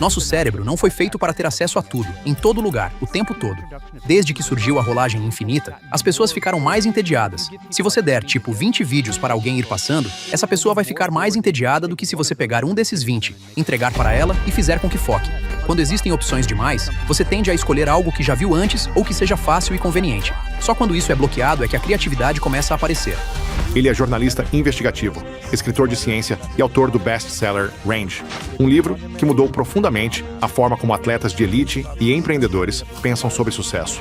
Nosso cérebro não foi feito para ter acesso a tudo, em todo lugar, o tempo todo. Desde que surgiu a rolagem infinita, as pessoas ficaram mais entediadas. Se você der, tipo, 20 vídeos para alguém ir passando, essa pessoa vai ficar mais entediada do que se você pegar um desses 20, entregar para ela e fizer com que foque. Quando existem opções demais, você tende a escolher algo que já viu antes ou que seja fácil e conveniente. Só quando isso é bloqueado é que a criatividade começa a aparecer. Ele é jornalista investigativo, escritor de ciência e autor do best-seller Range, um livro que mudou profundamente a forma como atletas de elite e empreendedores pensam sobre sucesso.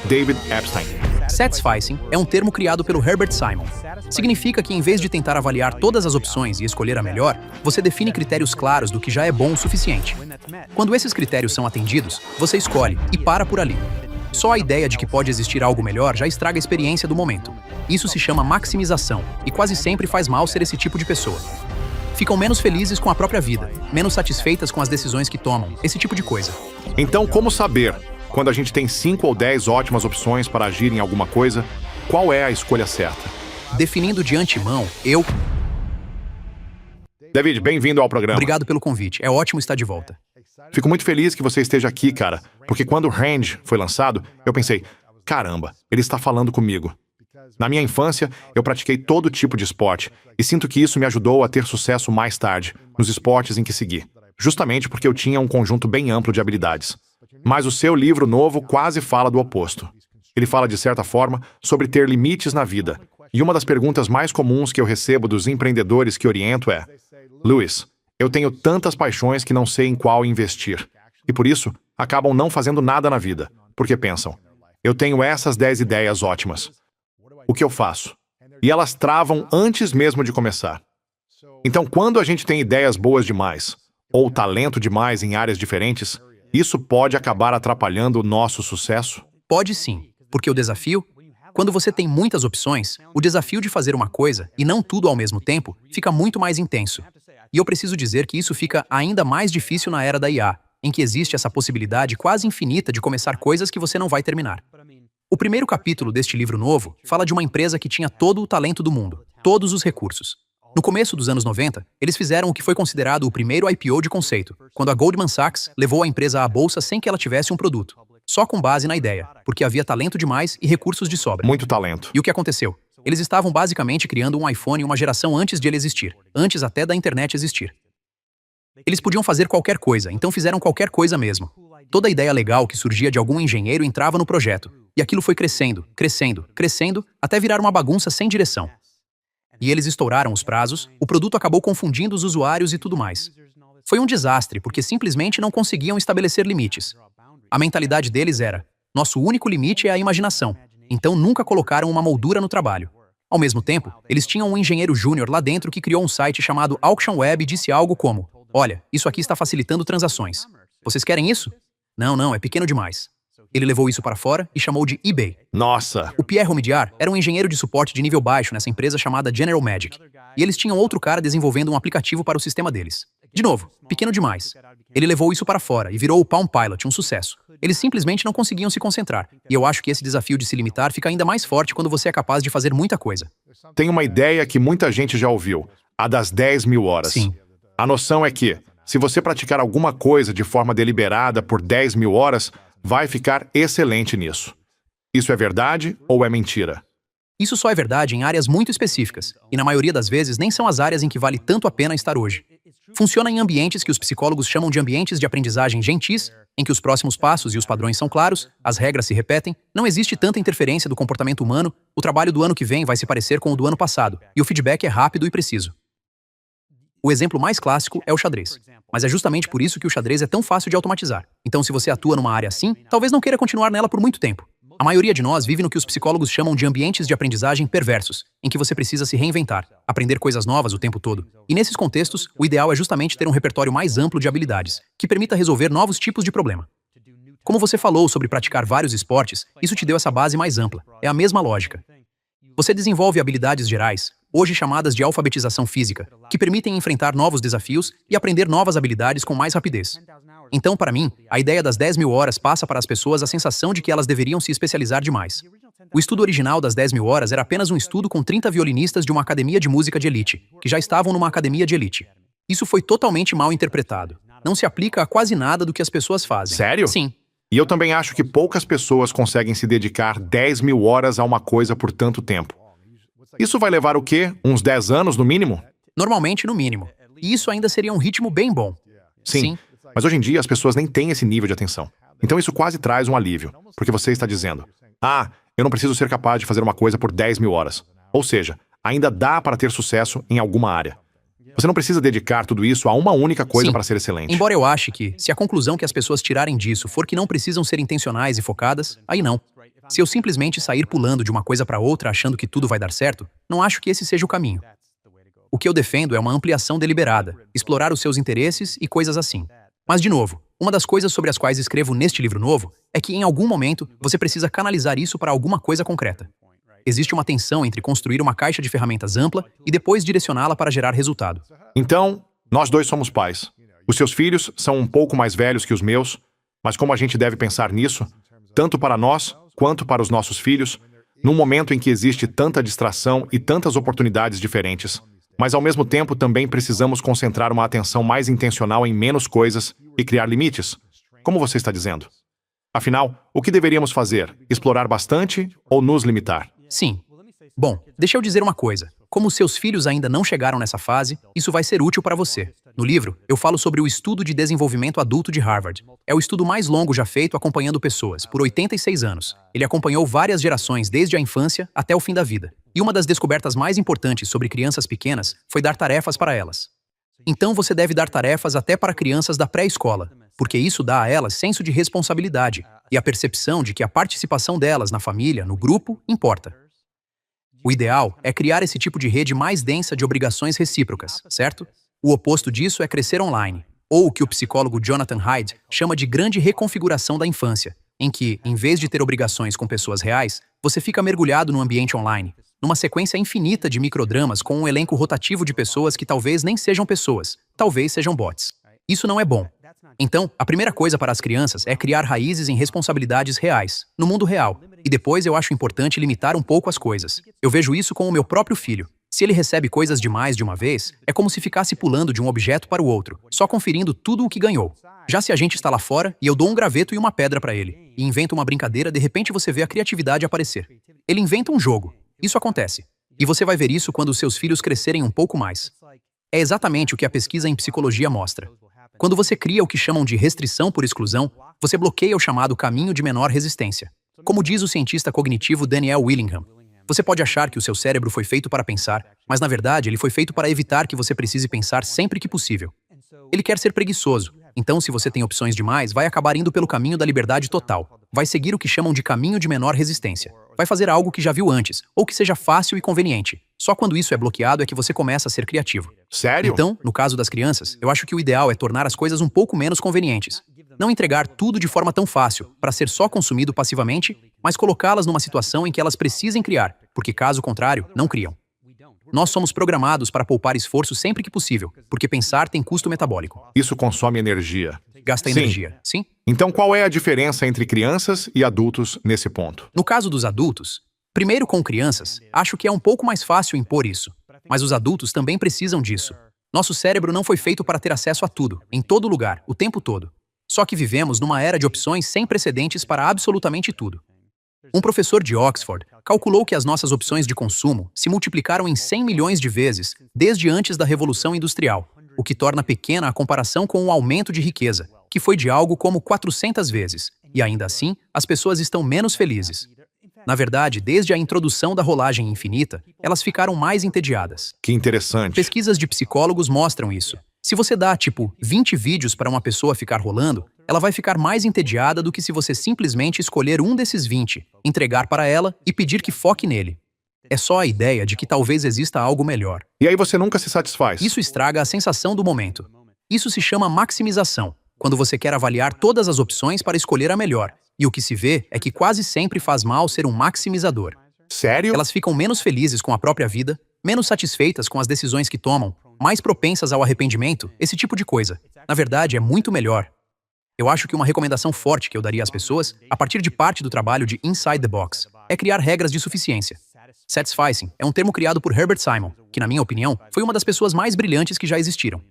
David Epstein. Satisficing é um termo criado pelo Herbert Simon. Significa que, em vez de tentar avaliar todas as opções e escolher a melhor, você define critérios claros do que já é bom o suficiente. Quando esses critérios são atendidos, você escolhe e para por ali. Só a ideia de que pode existir algo melhor já estraga a experiência do momento. Isso se chama maximização, e quase sempre faz mal ser esse tipo de pessoa. Ficam menos felizes com a própria vida, menos satisfeitas com as decisões que tomam, esse tipo de coisa. Então, como saber, quando a gente tem 5 ou 10 ótimas opções para agir em alguma coisa, qual é a escolha certa? Definindo de antemão, David, bem-vindo ao programa. Obrigado pelo convite, é ótimo estar de volta. Fico muito feliz que você esteja aqui, cara, porque quando o Range foi lançado, eu pensei, caramba, ele está falando comigo. Na minha infância, eu pratiquei todo tipo de esporte e sinto que isso me ajudou a ter sucesso mais tarde, nos esportes em que segui, justamente porque eu tinha um conjunto bem amplo de habilidades. Mas o seu livro novo quase fala do oposto. Ele fala, de certa forma, sobre ter limites na vida. E uma das perguntas mais comuns que eu recebo dos empreendedores que oriento é: Lewis, eu tenho tantas paixões que não sei em qual investir. E por isso, acabam não fazendo nada na vida, porque pensam, eu tenho essas 10 ideias ótimas. O que eu faço? E elas travam antes mesmo de começar. Então, quando a gente tem ideias boas demais, ou talento demais em áreas diferentes, isso pode acabar atrapalhando o nosso sucesso? Pode sim, porque o desafio, quando você tem muitas opções, o desafio de fazer uma coisa, e não tudo ao mesmo tempo, fica muito mais intenso. E eu preciso dizer que isso fica ainda mais difícil na era da IA, em que existe essa possibilidade quase infinita de começar coisas que você não vai terminar. O primeiro capítulo deste livro novo fala de uma empresa que tinha todo o talento do mundo, todos os recursos. No começo dos anos 90, eles fizeram o que foi considerado o primeiro IPO de conceito, quando a Goldman Sachs levou a empresa à bolsa sem que ela tivesse um produto, só com base na ideia, porque havia talento demais e recursos de sobra. Muito talento. E o que aconteceu? Eles estavam basicamente criando um iPhone uma geração antes de ele existir, antes até da internet existir. Eles podiam fazer qualquer coisa, então fizeram qualquer coisa mesmo. Toda ideia legal que surgia de algum engenheiro entrava no projeto, e aquilo foi crescendo, crescendo, crescendo, até virar uma bagunça sem direção. E eles estouraram os prazos, o produto acabou confundindo os usuários e tudo mais. Foi um desastre, porque simplesmente não conseguiam estabelecer limites. A mentalidade deles era, nosso único limite é a imaginação, então nunca colocaram uma moldura no trabalho. Ao mesmo tempo, eles tinham um engenheiro júnior lá dentro que criou um site chamado Auction Web e disse algo como, olha, isso aqui está facilitando transações. Vocês querem isso? Não, é pequeno demais. Ele levou isso para fora e chamou de eBay. Nossa! O Pierre Omidyar era um engenheiro de suporte de nível baixo nessa empresa chamada General Magic. E eles tinham outro cara desenvolvendo um aplicativo para o sistema deles. De novo, pequeno demais. Ele levou isso para fora e virou o Palm Pilot, um sucesso. Eles simplesmente não conseguiam se concentrar. E eu acho que esse desafio de se limitar fica ainda mais forte quando você é capaz de fazer muita coisa. Tem uma ideia que muita gente já ouviu, a das 10 mil horas. Sim. A noção é que, se você praticar alguma coisa de forma deliberada por 10 mil horas, vai ficar excelente nisso. Isso é verdade ou é mentira? Isso só é verdade em áreas muito específicas, e na maioria das vezes nem são as áreas em que vale tanto a pena estar hoje. Funciona em ambientes que os psicólogos chamam de ambientes de aprendizagem gentis, em que os próximos passos e os padrões são claros, as regras se repetem, não existe tanta interferência do comportamento humano, o trabalho do ano que vem vai se parecer com o do ano passado, e o feedback é rápido e preciso. O exemplo mais clássico é o xadrez. Mas é justamente por isso que o xadrez é tão fácil de automatizar. Então, se você atua numa área assim, talvez não queira continuar nela por muito tempo. A maioria de nós vive no que os psicólogos chamam de ambientes de aprendizagem perversos, em que você precisa se reinventar, aprender coisas novas o tempo todo. E nesses contextos, o ideal é justamente ter um repertório mais amplo de habilidades, que permita resolver novos tipos de problema. Como você falou sobre praticar vários esportes, isso te deu essa base mais ampla. É a mesma lógica. Você desenvolve habilidades gerais, hoje chamadas de alfabetização física, que permitem enfrentar novos desafios e aprender novas habilidades com mais rapidez. Então, para mim, a ideia das 10 mil horas passa para as pessoas a sensação de que elas deveriam se especializar demais. O estudo original das 10 mil horas era apenas um estudo com 30 violinistas de uma academia de música de elite, que já estavam numa academia de elite. Isso foi totalmente mal interpretado. não se aplica a quase nada do que as pessoas fazem. Sério? Sim. E eu também acho que poucas pessoas conseguem se dedicar 10.000 horas a uma coisa por tanto tempo. Isso vai levar o quê? Uns 10 anos no mínimo? Normalmente, no mínimo. E isso ainda seria um ritmo bem bom. Sim. Mas hoje em dia as pessoas nem têm esse nível de atenção. Então isso quase traz um alívio, porque você está dizendo: ah, eu não preciso ser capaz de fazer uma coisa por 10.000 horas. Ou seja, ainda dá para ter sucesso em alguma área. Você não precisa dedicar tudo isso a uma única coisa Sim. para ser excelente. Embora eu ache que, se a conclusão que as pessoas tirarem disso for que não precisam ser intencionais e focadas, aí não. Se eu simplesmente sair pulando de uma coisa para outra achando que tudo vai dar certo, não acho que esse seja o caminho. O que eu defendo é uma ampliação deliberada, explorar os seus interesses e coisas assim. Mas, de novo, uma das coisas sobre as quais escrevo neste livro novo é que, em algum momento, você precisa canalizar isso para alguma coisa concreta. Existe uma tensão entre construir uma caixa de ferramentas ampla e depois direcioná-la para gerar resultado. Então, nós dois somos pais. Os seus filhos são um pouco mais velhos que os meus, mas como a gente deve pensar nisso, tanto para nós quanto para os nossos filhos, num momento em que existe tanta distração e tantas oportunidades diferentes, mas ao mesmo tempo também precisamos concentrar uma atenção mais intencional em menos coisas e criar limites, como você está dizendo. Afinal, o que deveríamos fazer? Explorar bastante ou nos limitar? Sim. Bom, deixa eu dizer uma coisa. Como os seus filhos ainda não chegaram nessa fase, isso vai ser útil para você. No livro, eu falo sobre o Estudo de Desenvolvimento Adulto de Harvard. É o estudo mais longo já feito acompanhando pessoas, por 86 anos. Ele acompanhou várias gerações desde a infância até o fim da vida. E uma das descobertas mais importantes sobre crianças pequenas foi dar tarefas para elas. Então você deve dar tarefas até para crianças da pré-escola, porque isso dá a elas senso de responsabilidade e a percepção de que a participação delas na família, no grupo, importa. O ideal é criar esse tipo de rede mais densa de obrigações recíprocas, certo? O oposto disso é crescer online, ou o que o psicólogo Jonathan Haidt chama de grande reconfiguração da infância, em que, em vez de ter obrigações com pessoas reais, você fica mergulhado no ambiente online, numa sequência infinita de microdramas com um elenco rotativo de pessoas que talvez nem sejam pessoas, talvez sejam bots. Isso não é bom. Então, a primeira coisa para as crianças é criar raízes em responsabilidades reais, no mundo real. E depois eu acho importante limitar um pouco as coisas. Eu vejo isso com o meu próprio filho. Se ele recebe coisas demais de uma vez, é como se ficasse pulando de um objeto para o outro, só conferindo tudo o que ganhou. Já se a gente está lá fora e eu dou um graveto e uma pedra para ele, e invento uma brincadeira, de repente você vê a criatividade aparecer. Ele inventa um jogo. Isso acontece. E você vai ver isso quando os seus filhos crescerem um pouco mais. É exatamente o que a pesquisa em psicologia mostra. Quando você cria o que chamam de restrição por exclusão, você bloqueia o chamado caminho de menor resistência. Como diz o cientista cognitivo Daniel Willingham, você pode achar que o seu cérebro foi feito para pensar, mas na verdade ele foi feito para evitar que você precise pensar sempre que possível. Ele quer ser preguiçoso, então se você tem opções demais, vai acabar indo pelo caminho da liberdade total. Vai seguir o que chamam de caminho de menor resistência. Vai fazer algo que já viu antes, ou que seja fácil e conveniente. Só quando isso é bloqueado é que você começa a ser criativo. Sério? Então, no caso das crianças, eu acho que o ideal é tornar as coisas um pouco menos convenientes. Não entregar tudo de forma tão fácil, para ser só consumido passivamente, mas colocá-las numa situação em que elas precisem criar, porque caso contrário, não criam. Nós somos programados para poupar esforço sempre que possível, porque pensar tem custo metabólico. Isso consome energia. Gasta Sim. energia, sim? Então qual é a diferença entre crianças e adultos nesse ponto? No caso dos adultos, primeiro com crianças, acho que é um pouco mais fácil impor isso. Mas os adultos também precisam disso. Nosso cérebro não foi feito para ter acesso a tudo, em todo lugar, o tempo todo. Só que vivemos numa era de opções sem precedentes para absolutamente tudo. Um professor de Oxford calculou que as nossas opções de consumo se multiplicaram em 100 milhões de vezes desde antes da Revolução Industrial, o que torna pequena a comparação com o aumento de riqueza, que foi de algo como 400 vezes, e ainda assim, as pessoas estão menos felizes. Na verdade, desde a introdução da rolagem infinita, elas ficaram mais entediadas. Que interessante. Pesquisas de psicólogos mostram isso. Se você dá, 20 vídeos para uma pessoa ficar rolando, ela vai ficar mais entediada do que se você simplesmente escolher um desses 20, entregar para ela e pedir que foque nele. É só a ideia de que talvez exista algo melhor. E aí você nunca se satisfaz. Isso estraga a sensação do momento. Isso se chama maximização, quando você quer avaliar todas as opções para escolher a melhor. E o que se vê é que quase sempre faz mal ser um maximizador. Sério? Elas ficam menos felizes com a própria vida, menos satisfeitas com as decisões que tomam, mais propensas ao arrependimento, esse tipo de coisa. Na verdade, é muito melhor. Eu acho que uma recomendação forte que eu daria às pessoas, a partir de parte do trabalho de Inside the Box, é criar regras de suficiência. Satisficing é um termo criado por Herbert Simon, que, na minha opinião, foi uma das pessoas mais brilhantes que já existiram.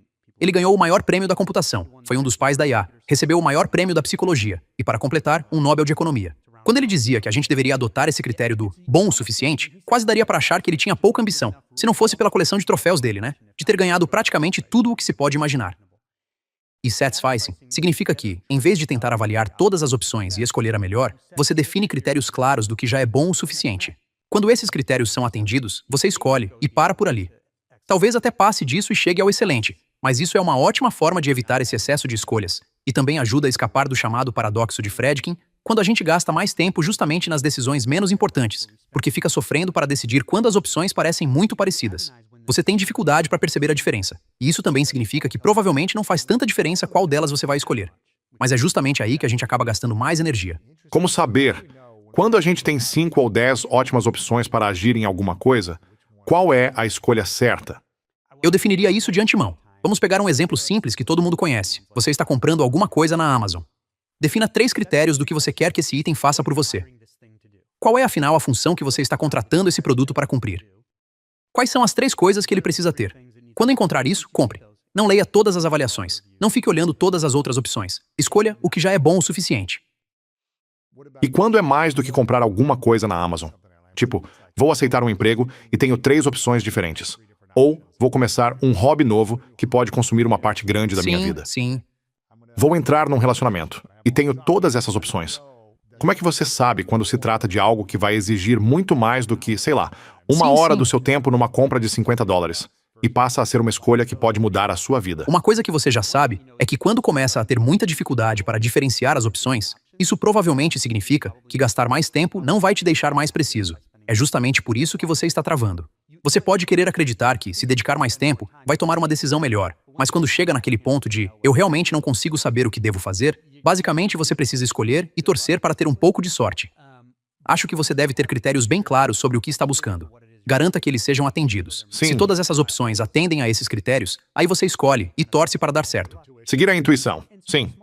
Ele ganhou o maior prêmio da computação, foi um dos pais da IA, recebeu o maior prêmio da psicologia e, para completar, um Nobel de Economia. Quando ele dizia que a gente deveria adotar esse critério do bom o suficiente, quase daria para achar que ele tinha pouca ambição, se não fosse pela coleção de troféus dele, né? De ter ganhado praticamente tudo o que se pode imaginar. E satisficing significa que, em vez de tentar avaliar todas as opções e escolher a melhor, você define critérios claros do que já é bom o suficiente. Quando esses critérios são atendidos, você escolhe e para por ali. Talvez até passe disso e chegue ao excelente, mas isso é uma ótima forma de evitar esse excesso de escolhas, e também ajuda a escapar do chamado paradoxo de Fredkin, quando a gente gasta mais tempo justamente nas decisões menos importantes, porque fica sofrendo para decidir quando as opções parecem muito parecidas. Você tem dificuldade para perceber a diferença, e isso também significa que provavelmente não faz tanta diferença qual delas você vai escolher. Mas é justamente aí que a gente acaba gastando mais energia. Como saber? Quando a gente tem 5 ou 10 ótimas opções para agir em alguma coisa, qual é a escolha certa? Eu definiria isso de antemão. Vamos pegar um exemplo simples que todo mundo conhece. Você está comprando alguma coisa na Amazon. Defina 3 critérios do que você quer que esse item faça por você. Qual é, afinal, a função que você está contratando esse produto para cumprir? Quais são as 3 coisas que ele precisa ter? Quando encontrar isso, compre. Não leia todas as avaliações. Não fique olhando todas as outras opções. Escolha o que já é bom o suficiente. E quando é mais do que comprar alguma coisa na Amazon? Tipo, vou aceitar um emprego e tenho 3 opções diferentes. Ou vou começar um hobby novo que pode consumir uma parte grande da minha vida. Sim. Vou entrar num relacionamento e tenho todas essas opções. Como é que você sabe quando se trata de algo que vai exigir muito mais do que, sei lá, uma hora do seu tempo numa compra de $50 e passa a ser uma escolha que pode mudar a sua vida? Uma coisa que você já sabe é que quando começa a ter muita dificuldade para diferenciar as opções, isso provavelmente significa que gastar mais tempo não vai te deixar mais preciso. É justamente por isso que você está travando. Você pode querer acreditar que, se dedicar mais tempo, vai tomar uma decisão melhor, mas quando chega naquele ponto de eu realmente não consigo saber o que devo fazer, basicamente você precisa escolher e torcer para ter um pouco de sorte. Acho que você deve ter critérios bem claros sobre o que está buscando. Garanta que eles sejam atendidos. Sim. Se todas essas opções atendem a esses critérios, aí você escolhe e torce para dar certo. Seguir a intuição. Sim.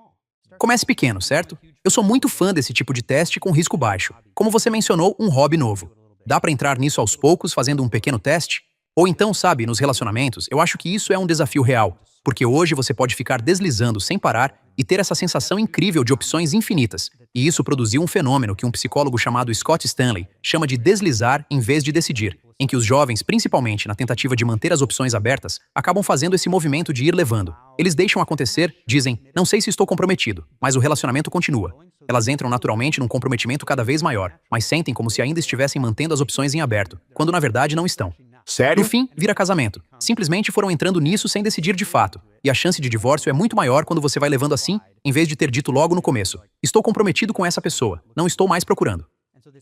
Comece pequeno, certo? Eu sou muito fã desse tipo de teste com risco baixo. Como você mencionou, um hobby novo. Dá pra entrar nisso aos poucos, fazendo um pequeno teste? Ou então, sabe, nos relacionamentos, eu acho que isso é um desafio real, porque hoje você pode ficar deslizando sem parar e ter essa sensação incrível de opções infinitas. E isso produziu um fenômeno que um psicólogo chamado Scott Stanley chama de deslizar em vez de decidir, em que os jovens, principalmente na tentativa de manter as opções abertas, acabam fazendo esse movimento de ir levando. Eles deixam acontecer, dizem, não sei se estou comprometido, mas o relacionamento continua. Elas entram naturalmente num comprometimento cada vez maior, mas sentem como se ainda estivessem mantendo as opções em aberto, quando na verdade não estão. Sério? No fim, vira casamento. Simplesmente foram entrando nisso sem decidir de fato. E a chance de divórcio é muito maior quando você vai levando assim, em vez de ter dito logo no começo: estou comprometido com essa pessoa, não estou mais procurando.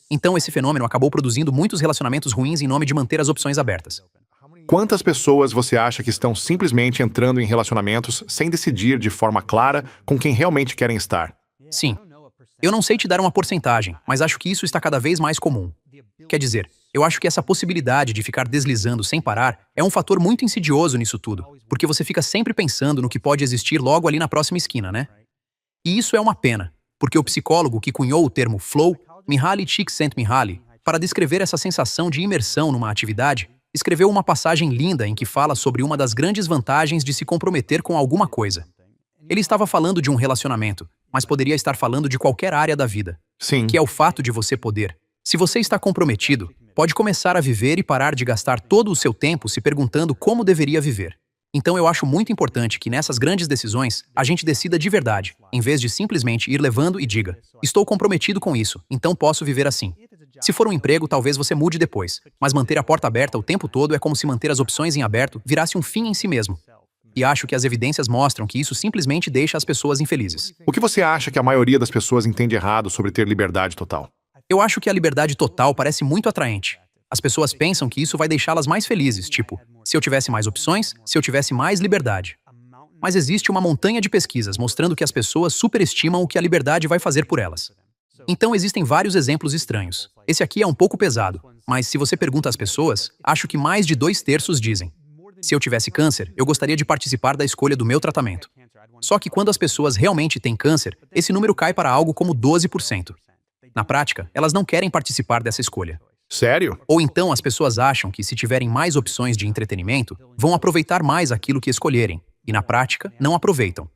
Então esse fenômeno acabou produzindo muitos relacionamentos ruins em nome de manter as opções abertas. Quantas pessoas você acha que estão simplesmente entrando em relacionamentos sem decidir de forma clara com quem realmente querem estar? Sim. Eu não sei te dar uma porcentagem, mas acho que isso está cada vez mais comum. Quer dizer, eu acho que essa possibilidade de ficar deslizando sem parar é um fator muito insidioso nisso tudo, porque você fica sempre pensando no que pode existir logo ali na próxima esquina, né? E isso é uma pena, porque o psicólogo que cunhou o termo flow, Mihaly Csikszentmihalyi, para descrever essa sensação de imersão numa atividade, escreveu uma passagem linda em que fala sobre uma das grandes vantagens de se comprometer com alguma coisa. Ele estava falando de um relacionamento, mas poderia estar falando de qualquer área da vida. Sim. Que é o fato de você poder. Se você está comprometido, pode começar a viver e parar de gastar todo o seu tempo se perguntando como deveria viver. Então eu acho muito importante que nessas grandes decisões, a gente decida de verdade, em vez de simplesmente ir levando e diga: estou comprometido com isso, então posso viver assim. Se for um emprego, talvez você mude depois, mas manter a porta aberta o tempo todo é como se manter as opções em aberto virasse um fim em si mesmo. E acho que as evidências mostram que isso simplesmente deixa as pessoas infelizes. O que você acha que a maioria das pessoas entende errado sobre ter liberdade total? Eu acho que a liberdade total parece muito atraente. As pessoas pensam que isso vai deixá-las mais felizes, tipo, se eu tivesse mais opções, se eu tivesse mais liberdade. Mas existe uma montanha de pesquisas mostrando que as pessoas superestimam o que a liberdade vai fazer por elas. Então existem vários exemplos estranhos. Esse aqui é um pouco pesado, mas se você pergunta às pessoas, acho que mais de 2/3 dizem: se eu tivesse câncer, eu gostaria de participar da escolha do meu tratamento. Só que quando as pessoas realmente têm câncer, esse número cai para algo como 12%. Na prática, elas não querem participar dessa escolha. Sério? Ou então as pessoas acham que se tiverem mais opções de entretenimento, vão aproveitar mais aquilo que escolherem. e na prática não aproveitam.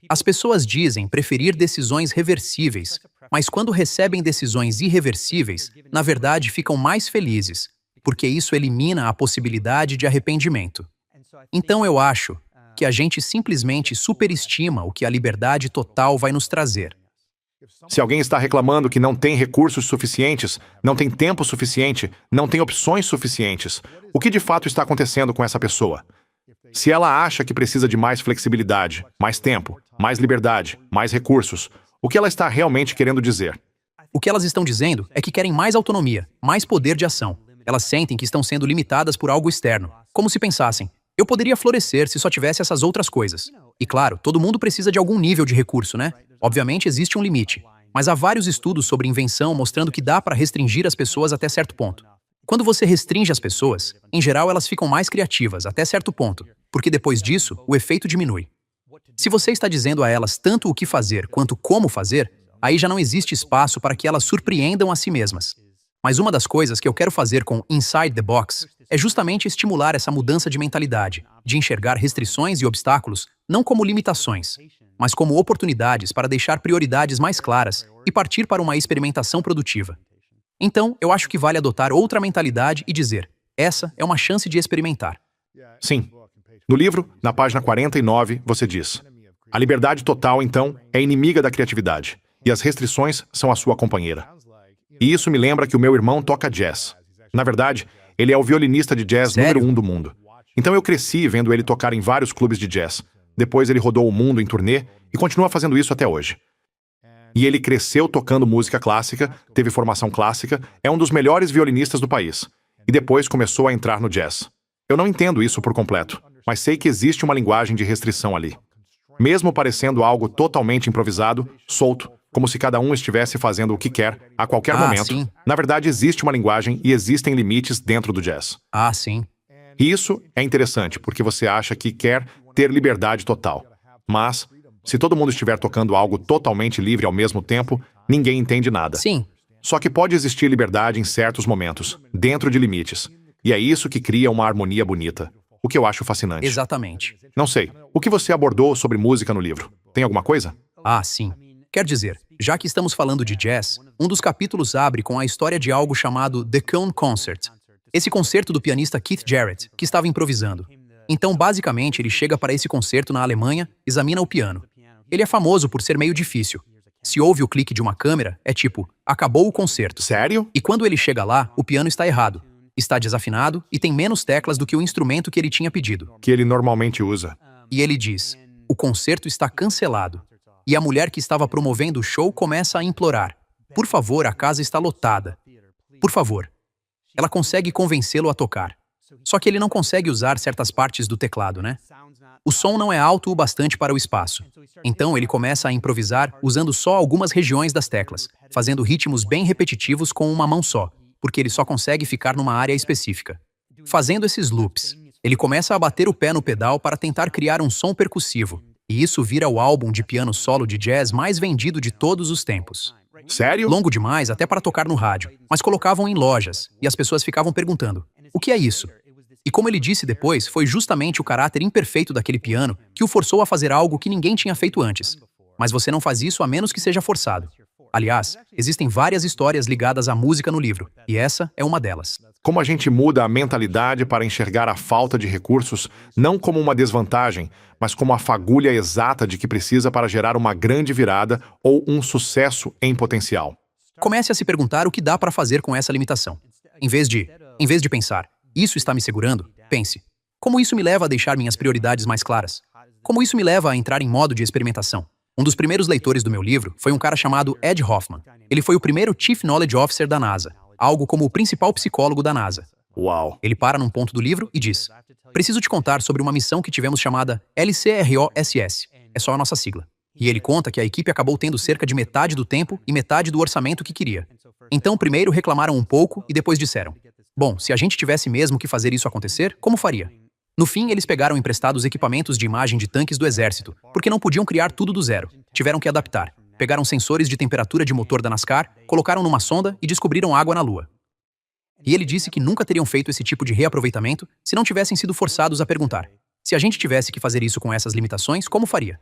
As pessoas dizem preferir decisões reversíveis, mas quando recebem decisões irreversíveis, na verdade ficam mais felizes, porque isso elimina a possibilidade de arrependimento. Então eu acho que a gente simplesmente superestima o que a liberdade total vai nos trazer. Se alguém está reclamando que não tem recursos suficientes, não tem tempo suficiente, não tem opções suficientes, o que de fato está acontecendo com essa pessoa? Se ela acha que precisa de mais flexibilidade, mais tempo, mais liberdade, mais recursos, o que ela está realmente querendo dizer? O que elas estão dizendo é que querem mais autonomia, mais poder de ação. Elas sentem que estão sendo limitadas por algo externo, como se pensassem: eu poderia florescer se só tivesse essas outras coisas. E claro, todo mundo precisa de algum nível de recurso, né? Obviamente existe um limite, mas há vários estudos sobre invenção mostrando que dá para restringir as pessoas até certo ponto. Quando você restringe as pessoas, em geral elas ficam mais criativas até certo ponto, porque depois disso, o efeito diminui. Se você está dizendo a elas tanto o que fazer quanto como fazer, aí já não existe espaço para que elas surpreendam a si mesmas. Mas uma das coisas que eu quero fazer com Inside the Box é justamente estimular essa mudança de mentalidade, de enxergar restrições e obstáculos não como limitações, mas como oportunidades para deixar prioridades mais claras e partir para uma experimentação produtiva. Então, eu acho que vale adotar outra mentalidade e dizer: essa é uma chance de experimentar. Sim. No livro, na página 49, você diz: a liberdade total, então, é inimiga da criatividade, e as restrições são a sua companheira. E isso me lembra que o meu irmão toca jazz. Na verdade, ele é o violinista de jazz Sério? número 1 do mundo. Então eu cresci vendo ele tocar em vários clubes de jazz. Depois ele rodou o mundo em turnê e continua fazendo isso até hoje. E ele cresceu tocando música clássica, teve formação clássica, é um dos melhores violinistas do país. E depois começou a entrar no jazz. Eu não entendo isso por completo, mas sei que existe uma linguagem de restrição ali. Mesmo parecendo algo totalmente improvisado, solto, como se cada um estivesse fazendo o que quer, a qualquer momento, sim. na verdade existe uma linguagem e existem limites dentro do jazz. Sim. E isso é interessante, porque você acha que quer ter liberdade total. Mas, se todo mundo estiver tocando algo totalmente livre ao mesmo tempo, ninguém entende nada. Sim. Só que pode existir liberdade em certos momentos, dentro de limites. E é isso que cria uma harmonia bonita, o que eu acho fascinante. Exatamente. Não sei, o que você abordou sobre música no livro? Tem alguma coisa? Sim. Quer dizer, já que estamos falando de jazz, um dos capítulos abre com a história de algo chamado The Cone Concert. Esse concerto do pianista Keith Jarrett, que estava improvisando. Então, basicamente, ele chega para esse concerto na Alemanha, examina o piano. Ele é famoso por ser meio difícil. Se ouve o clique de uma câmera, é tipo: acabou o concerto. Sério? E quando ele chega lá, o piano está errado. Está desafinado e tem menos teclas do que o instrumento que ele tinha pedido. Que ele normalmente usa. E ele diz: o concerto está cancelado. E a mulher que estava promovendo o show começa a implorar: por favor, a casa está lotada. Por favor. Ela consegue convencê-lo a tocar. Só que ele não consegue usar certas partes do teclado, né? O som não é alto o bastante para o espaço. Então ele começa a improvisar usando só algumas regiões das teclas, fazendo ritmos bem repetitivos com uma mão só, porque ele só consegue ficar numa área específica. Fazendo esses loops, ele começa a bater o pé no pedal para tentar criar um som percussivo, e isso vira o álbum de piano solo de jazz mais vendido de todos os tempos. Sério? Longo demais até para tocar no rádio, mas colocavam em lojas, e as pessoas ficavam perguntando: o que é isso? E como ele disse depois, foi justamente o caráter imperfeito daquele piano que o forçou a fazer algo que ninguém tinha feito antes. Mas você não faz isso a menos que seja forçado. Aliás, existem várias histórias ligadas à música no livro, e essa é uma delas. Como a gente muda a mentalidade para enxergar a falta de recursos não como uma desvantagem, mas como a fagulha exata de que precisa para gerar uma grande virada ou um sucesso em potencial. Comece a se perguntar o que dá para fazer com essa limitação. Em vez de pensar: isso está me segurando, pense: como isso me leva a deixar minhas prioridades mais claras? Como isso me leva a entrar em modo de experimentação? Um dos primeiros leitores do meu livro foi um cara chamado Ed Hoffman. Ele foi o primeiro Chief Knowledge Officer da NASA, algo como o principal psicólogo da NASA. Uau! Ele para num ponto do livro e diz: preciso te contar sobre uma missão que tivemos chamada LCROSS. É só a nossa sigla. E ele conta que a equipe acabou tendo cerca de metade do tempo e metade do orçamento que queria. Então, primeiro reclamaram um pouco e depois disseram: bom, se a gente tivesse mesmo que fazer isso acontecer, como faria? No fim, eles pegaram emprestados equipamentos de imagem de tanques do exército, porque não podiam criar tudo do zero. Tiveram que adaptar. Pegaram sensores de temperatura de motor da NASCAR, colocaram numa sonda e descobriram água na Lua. E ele disse que nunca teriam feito esse tipo de reaproveitamento se não tivessem sido forçados a perguntar: Se a gente tivesse que fazer isso com essas limitações, como faria?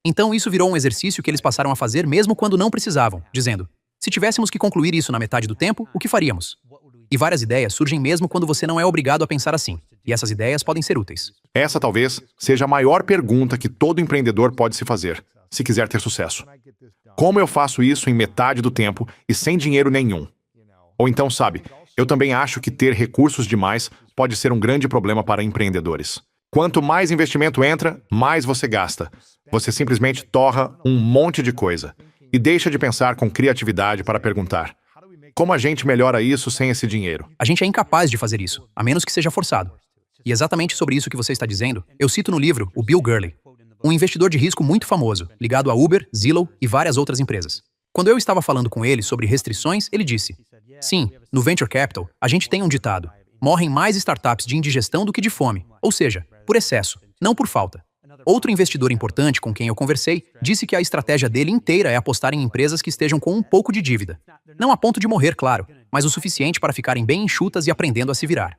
Então isso virou um exercício que eles passaram a fazer mesmo quando não precisavam, dizendo: se tivéssemos que concluir isso na metade do tempo, o que faríamos? E várias ideias surgem mesmo quando você não é obrigado a pensar assim. E essas ideias podem ser úteis. Essa talvez seja a maior pergunta que todo empreendedor pode se fazer, se quiser ter sucesso. Como eu faço isso em metade do tempo e sem dinheiro nenhum? Ou então, sabe, eu também acho que ter recursos demais pode ser um grande problema para empreendedores. Quanto mais investimento entra, mais você gasta. Você simplesmente torra um monte de coisa. E deixa de pensar com criatividade para perguntar: como a gente melhora isso sem esse dinheiro? A gente é incapaz de fazer isso, a menos que seja forçado. E exatamente sobre isso que você está dizendo, eu cito no livro o Bill Gurley, um investidor de risco muito famoso, ligado a Uber, Zillow e várias outras empresas. Quando eu estava falando com ele sobre restrições, ele disse: sim, no Venture Capital, a gente tem um ditado: morrem mais startups de indigestão do que de fome, ou seja, por excesso, não por falta. Outro investidor importante com quem eu conversei disse que a estratégia dele inteira é apostar em empresas que estejam com um pouco de dívida. Não a ponto de morrer, claro, mas o suficiente para ficarem bem enxutas e aprendendo a se virar.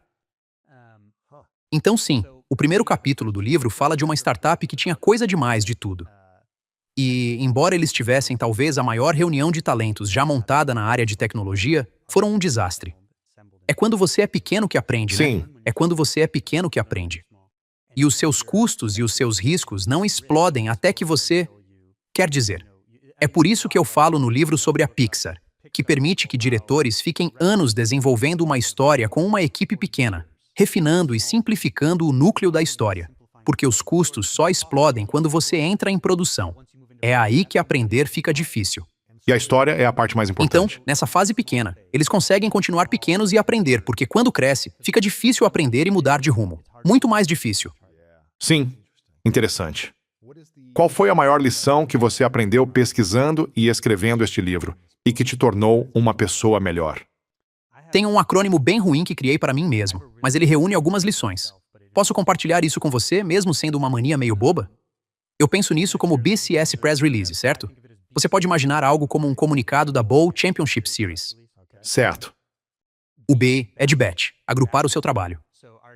Então sim, o primeiro capítulo do livro fala de uma startup que tinha coisa demais de tudo. E, embora eles tivessem talvez a maior reunião de talentos já montada na área de tecnologia, foram um desastre. É quando você é pequeno que aprende, Sim. né? É quando você é pequeno que aprende. E os seus custos e os seus riscos não explodem até que você... Quer dizer, é por isso que eu falo no livro sobre a Pixar, que permite que diretores fiquem anos desenvolvendo uma história com uma equipe pequena, refinando e simplificando o núcleo da história, porque os custos só explodem quando você entra em produção. É aí que aprender fica difícil. E a história é a parte mais Então, importante. nessa fase pequena, eles conseguem continuar pequenos e aprender, porque quando cresce, fica difícil aprender e mudar de rumo. Muito mais difícil. Sim, interessante. Qual foi a maior lição que você aprendeu pesquisando e escrevendo este livro e que te tornou uma pessoa melhor? Tenho um acrônimo bem ruim que criei para mim mesmo, mas ele reúne algumas lições. Posso compartilhar isso com você, mesmo sendo uma mania meio boba? Eu penso nisso como BCS Press Release, certo? Você pode imaginar algo como um comunicado da Bowl Championship Series. Certo. O B é de bet, agrupar o seu trabalho.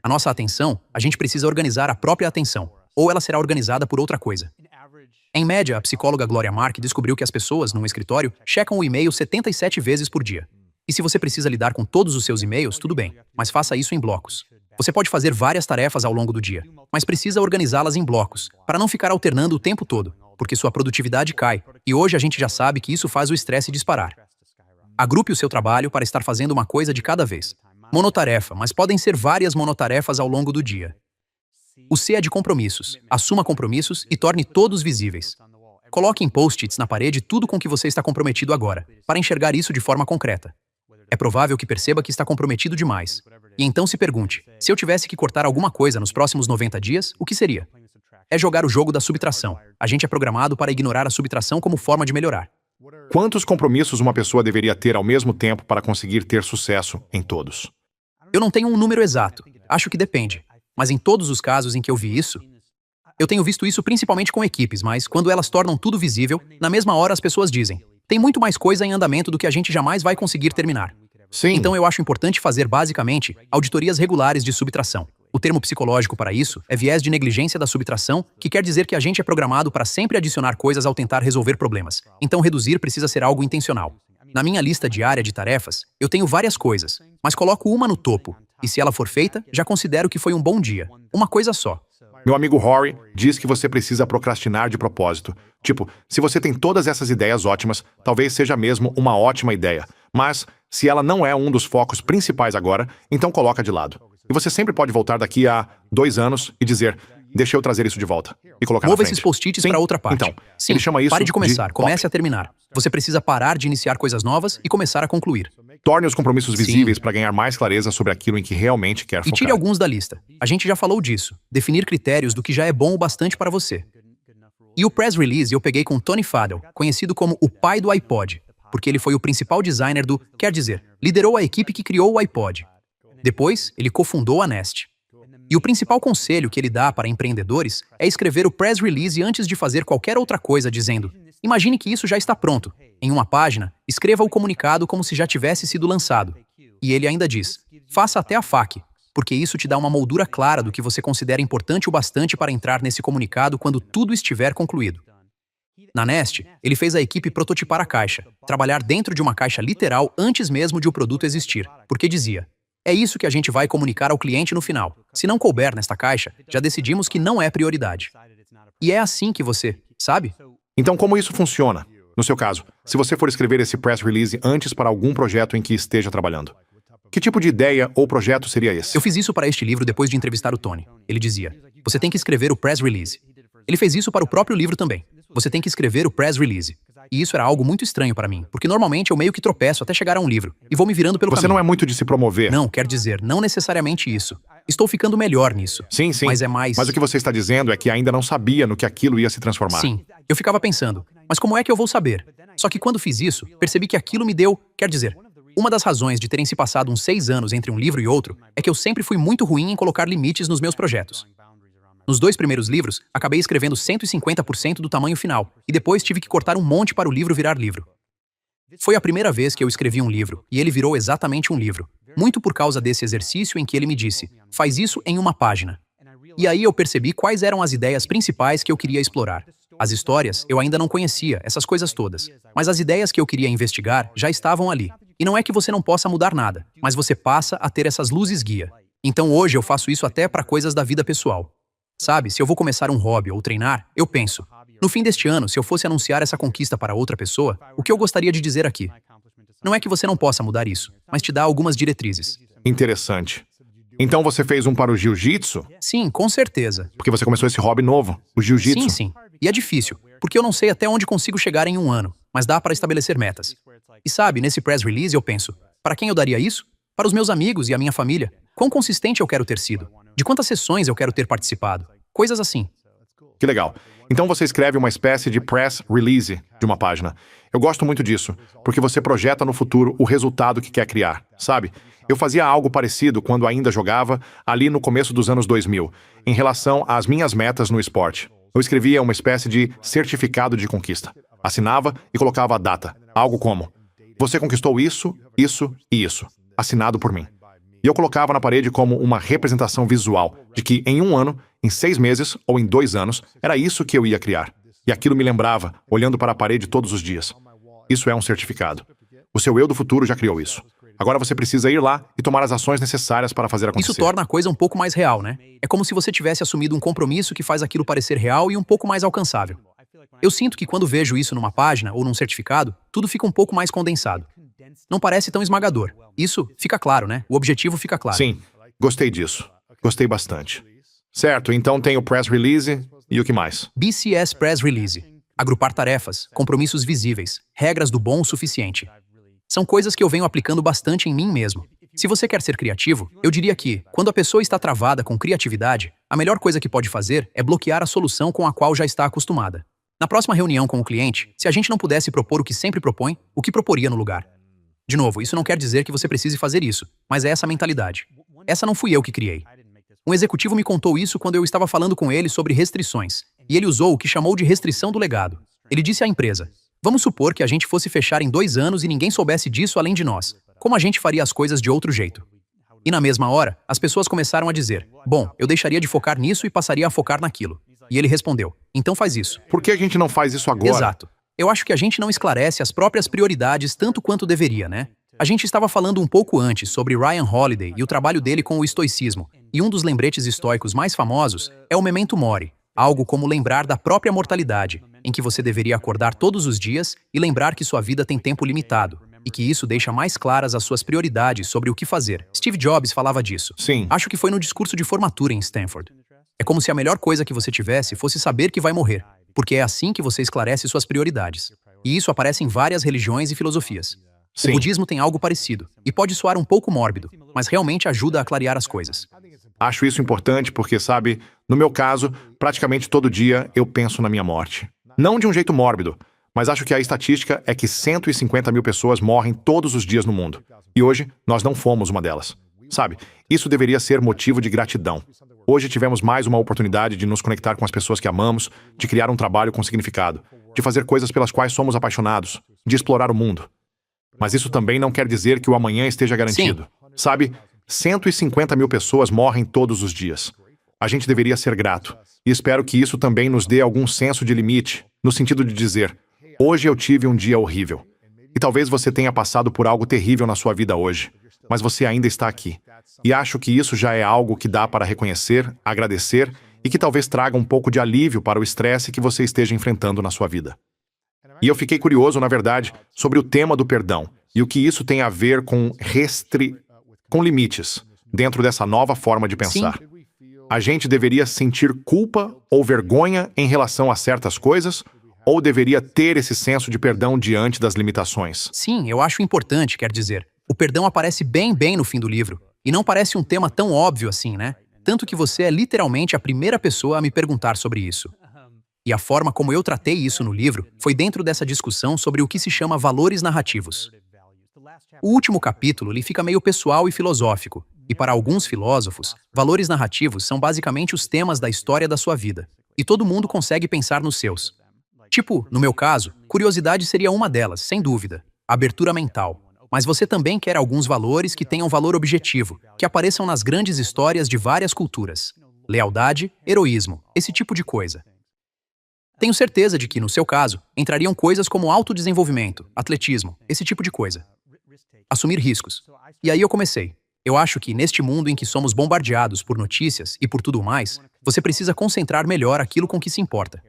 A nossa atenção, a gente precisa organizar a própria atenção, ou ela será organizada por outra coisa. Em média, a psicóloga Gloria Mark descobriu que as pessoas, num escritório, checam o e-mail 77 vezes por dia. E se você precisa lidar com todos os seus e-mails, tudo bem, mas faça isso em blocos. Você pode fazer várias tarefas ao longo do dia, mas precisa organizá-las em blocos, para não ficar alternando o tempo todo, porque sua produtividade cai, e hoje a gente já sabe que isso faz o estresse disparar. Agrupe o seu trabalho para estar fazendo uma coisa de cada vez. Monotarefa, mas podem ser várias monotarefas ao longo do dia. O C é de compromissos. Assuma compromissos e torne todos visíveis. Coloque em post-its na parede tudo com que você está comprometido agora, para enxergar isso de forma concreta. É provável que perceba que está comprometido demais. E então se pergunte, se eu tivesse que cortar alguma coisa nos próximos 90 dias, o que seria? É jogar o jogo da subtração. A gente é programado para ignorar a subtração como forma de melhorar. Quantos compromissos uma pessoa deveria ter ao mesmo tempo para conseguir ter sucesso em todos? Eu não tenho um número exato. Acho que depende. Mas em todos os casos em que eu vi isso, eu tenho visto isso principalmente com equipes, mas quando elas tornam tudo visível, na mesma hora as pessoas dizem: tem muito mais coisa em andamento do que a gente jamais vai conseguir terminar. Sim. Então eu acho importante fazer, basicamente, auditorias regulares de subtração. O termo psicológico para isso é viés de negligência da subtração, que quer dizer que a gente é programado para sempre adicionar coisas ao tentar resolver problemas. Então reduzir precisa ser algo intencional. Na minha lista diária de tarefas, eu tenho várias coisas, mas coloco uma no topo, e se ela for feita, já considero que foi um bom dia. Uma coisa só. Meu amigo Rory diz que você precisa procrastinar de propósito. Tipo, se você tem todas essas ideias ótimas, talvez seja mesmo uma ótima ideia. Mas, se ela não é um dos focos principais agora, então coloca de lado. E você sempre pode voltar daqui a 2 anos e dizer: deixa eu trazer isso de volta. E colocar Mova na frente. esses post-its Sim, para outra parte. Então, Sim, ele chama isso pare de começar, de comece POC. a terminar. Você precisa parar de iniciar coisas novas e começar a concluir. Torne os compromissos Sim. visíveis para ganhar mais clareza sobre aquilo em que realmente quer E focar. tire alguns da lista. A gente já falou disso. Definir critérios do que já é bom o bastante para você. E o press release eu peguei com Tony Fadell, conhecido como o pai do iPod, porque ele foi o principal designer do, quer dizer, liderou a equipe que criou o iPod. Depois, ele cofundou a Nest. E o principal conselho que ele dá para empreendedores é escrever o press release antes de fazer qualquer outra coisa, dizendo: imagine que isso já está pronto. Em uma página, escreva o comunicado como se já tivesse sido lançado. E ele ainda diz: faça até a FAQ. porque isso te dá uma moldura clara do que você considera importante o bastante para entrar nesse comunicado quando tudo estiver concluído. Na Nest, ele fez a equipe prototipar a caixa, trabalhar dentro de uma caixa literal antes mesmo de o produto existir, porque dizia: é isso que a gente vai comunicar ao cliente no final. Se não couber nesta caixa, já decidimos que não é prioridade. E é assim que você, sabe? Então, como isso funciona? No seu caso, se você for escrever esse press release antes para algum projeto em que esteja trabalhando, que tipo de ideia ou projeto seria esse? Eu fiz isso para este livro depois de entrevistar o Tony. Ele dizia: você tem que escrever o press release. Ele fez isso para o próprio livro também. Você tem que escrever o press release. E isso era algo muito estranho para mim, porque normalmente eu meio que tropeço até chegar a um livro e vou me virando pelo Você caminho. não é muito de se promover. Não, quer dizer, não necessariamente isso. Estou ficando melhor nisso. Sim. Mas é mais... Mas o que você está dizendo é que ainda não sabia no que aquilo ia se transformar. Sim, eu ficava pensando, mas como é que eu vou saber? Só que quando fiz isso, percebi que aquilo me deu... Quer dizer, uma das razões de terem se passado uns 6 anos entre um livro e outro é que eu sempre fui muito ruim em colocar limites nos meus projetos. Nos 2 primeiros livros, acabei escrevendo 150% do tamanho final, e depois tive que cortar um monte para o livro virar livro. Foi a primeira vez que eu escrevi um livro, e ele virou exatamente um livro, muito por causa desse exercício em que ele me disse: faz isso em uma página. E aí eu percebi quais eram as ideias principais que eu queria explorar. As histórias, eu ainda não conhecia, essas coisas todas. Mas as ideias que eu queria investigar já estavam ali. E não é que você não possa mudar nada, mas você passa a ter essas luzes guia. Então hoje eu faço isso até para coisas da vida pessoal. Sabe, se eu vou começar um hobby ou treinar, eu penso: no fim deste ano, se eu fosse anunciar essa conquista para outra pessoa, o que eu gostaria de dizer aqui? Não é que você não possa mudar isso, mas te dá algumas diretrizes. Interessante. Então você fez um para o jiu-jitsu? Sim, com certeza. Porque você começou esse hobby novo, o jiu-jitsu. Sim. E é difícil, porque eu não sei até onde consigo chegar em um ano, mas dá para estabelecer metas. E sabe, nesse press release eu penso: para quem eu daria isso? Para os meus amigos e a minha família. Quão consistente eu quero ter sido? De quantas sessões eu quero ter participado? Coisas assim. Que legal. Então você escreve uma espécie de press release de uma página. Eu gosto muito disso, porque você projeta no futuro o resultado que quer criar, sabe? Eu fazia algo parecido quando ainda jogava, ali no começo dos anos 2000, em relação às minhas metas no esporte. Eu escrevia uma espécie de certificado de conquista. Assinava e colocava a data. Algo como: você conquistou isso, isso e isso. Assinado por mim. E eu colocava na parede como uma representação visual de que em um ano, em 6 meses ou em 2 anos, era isso que eu ia criar. E aquilo me lembrava, olhando para a parede todos os dias. Isso é um certificado. O seu eu do futuro já criou isso. Agora você precisa ir lá e tomar as ações necessárias para fazer acontecer. Isso torna a coisa um pouco mais real, né? É como se você tivesse assumido um compromisso que faz aquilo parecer real e um pouco mais alcançável. Eu sinto que quando vejo isso numa página ou num certificado, tudo fica um pouco mais condensado. Não parece tão esmagador. Isso fica claro, né? O objetivo fica claro. Sim, gostei disso. Gostei bastante. Certo, então tem o press release e o que mais? BCS Press Release. Agrupar tarefas, compromissos visíveis, regras do bom o suficiente. São coisas que eu venho aplicando bastante em mim mesmo. Se você quer ser criativo, eu diria que, quando a pessoa está travada com criatividade, a melhor coisa que pode fazer é bloquear a solução com a qual já está acostumada. Na próxima reunião com o cliente, se a gente não pudesse propor o que sempre propõe, o que proporia no lugar? De novo, isso não quer dizer que você precise fazer isso, mas é essa mentalidade. Essa não fui eu que criei. Um executivo me contou isso quando eu estava falando com ele sobre restrições, e ele usou o que chamou de restrição do legado. Ele disse à empresa: vamos supor que a gente fosse fechar em 2 anos e ninguém soubesse disso além de nós. Como a gente faria as coisas de outro jeito? E na mesma hora, as pessoas começaram a dizer: bom, eu deixaria de focar nisso e passaria a focar naquilo. E ele respondeu: então faz isso. Por que a gente não faz isso agora? Exato. Eu acho que a gente não esclarece as próprias prioridades tanto quanto deveria, né? A gente estava falando um pouco antes sobre Ryan Holiday e o trabalho dele com o estoicismo, e um dos lembretes estoicos mais famosos é o Memento Mori, algo como lembrar da própria mortalidade, em que você deveria acordar todos os dias e lembrar que sua vida tem tempo limitado, e que isso deixa mais claras as suas prioridades sobre o que fazer. Steve Jobs falava disso. Sim. Acho que foi no discurso de formatura em Stanford. É como se a melhor coisa que você tivesse fosse saber que vai morrer, porque é assim que você esclarece suas prioridades. E isso aparece em várias religiões e filosofias. Sim. O budismo tem algo parecido, e pode soar um pouco mórbido, mas realmente ajuda a clarear as coisas. Acho isso importante porque, sabe, no meu caso, praticamente todo dia eu penso na minha morte. Não de um jeito mórbido, mas acho que a estatística é que 150 mil pessoas morrem todos os dias no mundo. E hoje, nós não fomos uma delas. Sabe, isso deveria ser motivo de gratidão. Hoje tivemos mais uma oportunidade de nos conectar com as pessoas que amamos, de criar um trabalho com significado, de fazer coisas pelas quais somos apaixonados, de explorar o mundo. Mas isso também não quer dizer que o amanhã esteja garantido. Sabe, 150 mil pessoas morrem todos os dias. A gente deveria ser grato. E espero que isso também nos dê algum senso de limite, no sentido de dizer, hoje eu tive um dia horrível. E talvez você tenha passado por algo terrível na sua vida hoje, mas você ainda está aqui. E acho que isso já é algo que dá para reconhecer, agradecer e que talvez traga um pouco de alívio para o estresse que você esteja enfrentando na sua vida. E eu fiquei curioso, na verdade, sobre o tema do perdão e o que isso tem a ver com limites dentro dessa nova forma de pensar. Sim. A gente deveria sentir culpa ou vergonha em relação a certas coisas ou deveria ter esse senso de perdão diante das limitações? Sim, eu acho importante, quer dizer. O perdão aparece bem no fim do livro. E não parece um tema tão óbvio assim, né? Tanto que você é literalmente a primeira pessoa a me perguntar sobre isso. E a forma como eu tratei isso no livro foi dentro dessa discussão sobre o que se chama valores narrativos. O último capítulo ele fica meio pessoal e filosófico, e para alguns filósofos, valores narrativos são basicamente os temas da história da sua vida, e todo mundo consegue pensar nos seus. Tipo, no meu caso, curiosidade seria uma delas, sem dúvida, abertura mental. Mas você também quer alguns valores que tenham valor objetivo, que apareçam nas grandes histórias de várias culturas. Lealdade, heroísmo, esse tipo de coisa. Tenho certeza de que, no seu caso, entrariam coisas como autodesenvolvimento, atletismo, esse tipo de coisa. Assumir riscos. E aí eu comecei. Eu acho que, neste mundo em que somos bombardeados por notícias e por tudo mais, você precisa concentrar melhor aquilo com que se importa.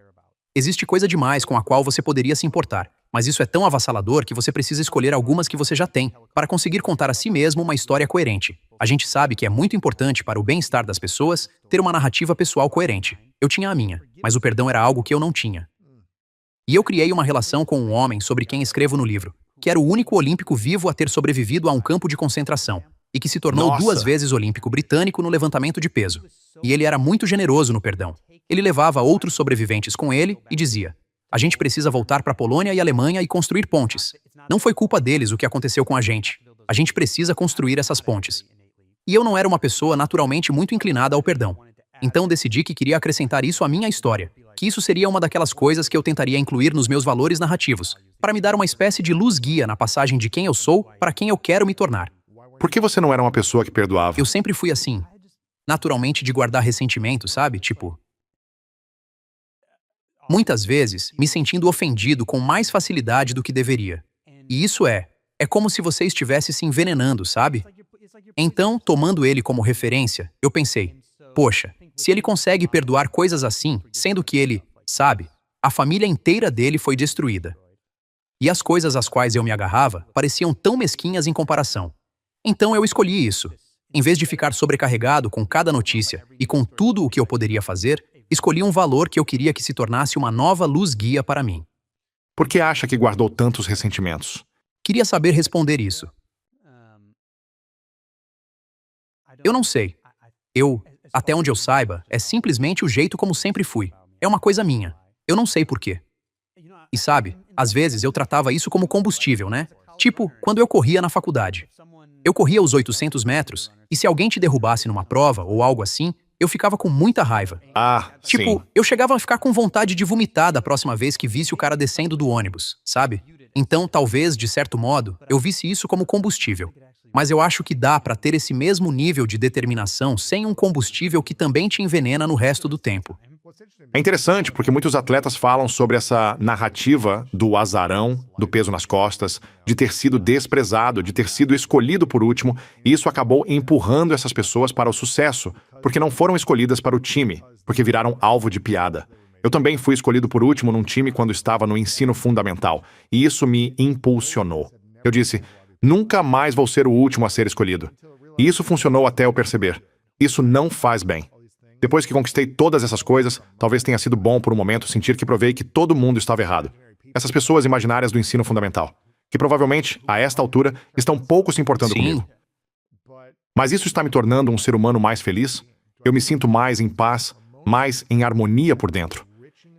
Existe coisa demais com a qual você poderia se importar, mas isso é tão avassalador que você precisa escolher algumas que você já tem, para conseguir contar a si mesmo uma história coerente. A gente sabe que é muito importante para o bem-estar das pessoas ter uma narrativa pessoal coerente. Eu tinha a minha, mas o perdão era algo que eu não tinha. E eu criei uma relação com um homem sobre quem escrevo no livro, que era o único olímpico vivo a ter sobrevivido a um campo de concentração, e que se tornou Nossa! 2 vezes olímpico britânico no levantamento de peso. E ele era muito generoso no perdão. Ele levava outros sobreviventes com ele e dizia: a gente precisa voltar para a Polônia e Alemanha e construir pontes. Não foi culpa deles o que aconteceu com a gente. A gente precisa construir essas pontes. E eu não era uma pessoa naturalmente muito inclinada ao perdão. Então decidi que queria acrescentar isso à minha história, que isso seria uma daquelas coisas que eu tentaria incluir nos meus valores narrativos, para me dar uma espécie de luz-guia na passagem de quem eu sou para quem eu quero me tornar. Por que você não era uma pessoa que perdoava? Eu sempre fui assim, naturalmente de guardar ressentimento, sabe? Tipo, muitas vezes me sentindo ofendido com mais facilidade do que deveria. E isso é como se você estivesse se envenenando, sabe? Então, tomando ele como referência, eu pensei, poxa, se ele consegue perdoar coisas assim, sendo que ele, sabe, a família inteira dele foi destruída. E as coisas às quais eu me agarrava pareciam tão mesquinhas em comparação. Então eu escolhi isso. Em vez de ficar sobrecarregado com cada notícia e com tudo o que eu poderia fazer, escolhi um valor que eu queria que se tornasse uma nova luz-guia para mim. Por que acha que guardou tantos ressentimentos? Queria saber responder isso. Eu não sei. Até onde eu saiba, é simplesmente o jeito como sempre fui. É uma coisa minha. Eu não sei por quê. E sabe, às vezes eu tratava isso como combustível, né? Tipo, quando eu corria na faculdade. Eu corria os 800 metros, e se alguém te derrubasse numa prova ou algo assim, eu ficava com muita raiva. Sim. Eu chegava a ficar com vontade de vomitar da próxima vez que visse o cara descendo do ônibus, sabe? Então, talvez, de certo modo, eu visse isso como combustível. Mas eu acho que dá pra ter esse mesmo nível de determinação sem um combustível que também te envenena no resto do tempo. É interessante porque muitos atletas falam sobre essa narrativa do azarão, do peso nas costas, de ter sido desprezado, de ter sido escolhido por último, e isso acabou empurrando essas pessoas para o sucesso, porque não foram escolhidas para o time, porque viraram alvo de piada. Eu também fui escolhido por último num time quando estava no ensino fundamental, e isso me impulsionou. Eu disse, nunca mais vou ser o último a ser escolhido. E isso funcionou até eu perceber. Isso não faz bem. Depois que conquistei todas essas coisas, talvez tenha sido bom por um momento sentir que provei que todo mundo estava errado. Essas pessoas imaginárias do ensino fundamental, que provavelmente, a esta altura, estão pouco se importando comigo. Mas isso está me tornando um ser humano mais feliz? Eu me sinto mais em paz, mais em harmonia por dentro.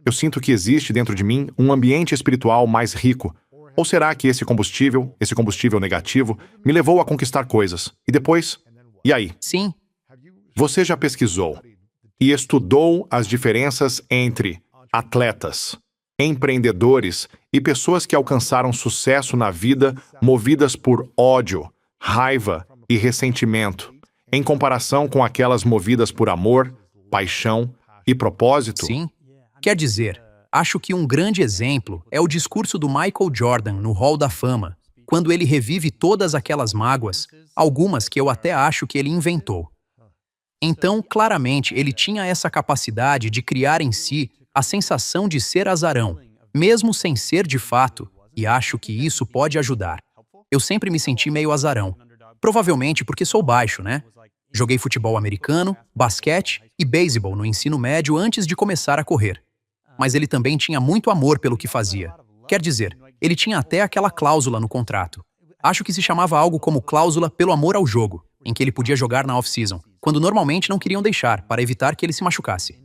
Eu sinto que existe dentro de mim um ambiente espiritual mais rico. Ou será que esse combustível negativo, me levou a conquistar coisas? E depois? E aí? Sim. Você já pesquisou e estudou as diferenças entre atletas, empreendedores e pessoas que alcançaram sucesso na vida movidas por ódio, raiva e ressentimento? em comparação com aquelas movidas por amor, paixão e propósito? Sim. Quer dizer, acho que um grande exemplo é o discurso do Michael Jordan no Hall da Fama, quando ele revive todas aquelas mágoas, algumas que eu até acho que ele inventou. Então, claramente, ele tinha essa capacidade de criar em si a sensação de ser azarão, mesmo sem ser de fato, e acho que isso pode ajudar. Eu sempre me senti meio azarão. Provavelmente porque sou baixo, né? Joguei futebol americano, basquete e beisebol no ensino médio antes de começar a correr. Mas ele também tinha muito amor pelo que fazia. Quer dizer, ele tinha até aquela cláusula no contrato. Acho que se chamava algo como cláusula pelo amor ao jogo, em que ele podia jogar na off-season, quando normalmente não queriam deixar, para evitar que ele se machucasse.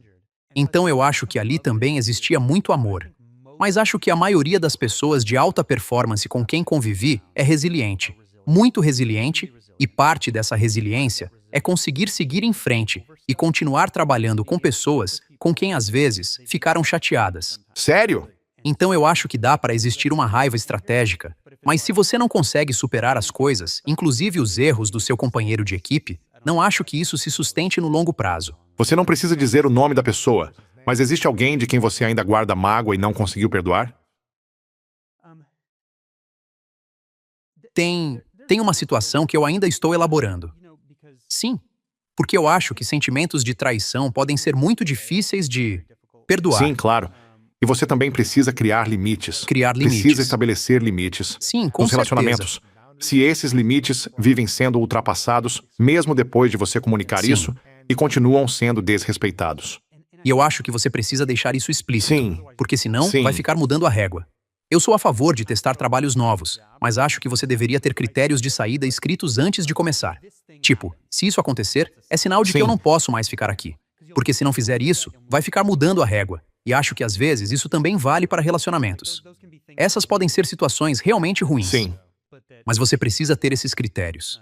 Então eu acho que ali também existia muito amor. Mas acho que a maioria das pessoas de alta performance com quem convivi é resiliente, muito resiliente, e parte dessa resiliência é conseguir seguir em frente e continuar trabalhando com pessoas com quem às vezes ficaram chateadas. Sério? Então eu acho que dá para existir uma raiva estratégica, mas se você não consegue superar as coisas, inclusive os erros do seu companheiro de equipe, não acho que isso se sustente no longo prazo. Você não precisa dizer o nome da pessoa, mas existe alguém de quem você ainda guarda mágoa e não conseguiu perdoar? Tem uma situação que eu ainda estou elaborando. Sim, porque eu acho que sentimentos de traição podem ser muito difíceis de perdoar. Sim, claro. E você também precisa criar limites. Criar limites. Precisa estabelecer limites. Sim, com Nos relacionamentos. Se esses limites vivem sendo ultrapassados, mesmo depois de você comunicar Sim. isso, e continuam sendo desrespeitados. E eu acho que você precisa deixar isso explícito, Sim. porque senão Sim. vai ficar mudando a régua. Eu sou a favor de testar trabalhos novos, mas acho que você deveria ter critérios de saída escritos antes de começar. Tipo, se isso acontecer, é sinal de que Sim. eu não posso mais ficar aqui. Porque se não fizer isso, vai ficar mudando a régua. E acho que às vezes isso também vale para relacionamentos. Essas podem ser situações realmente ruins. Sim. Mas você precisa ter esses critérios.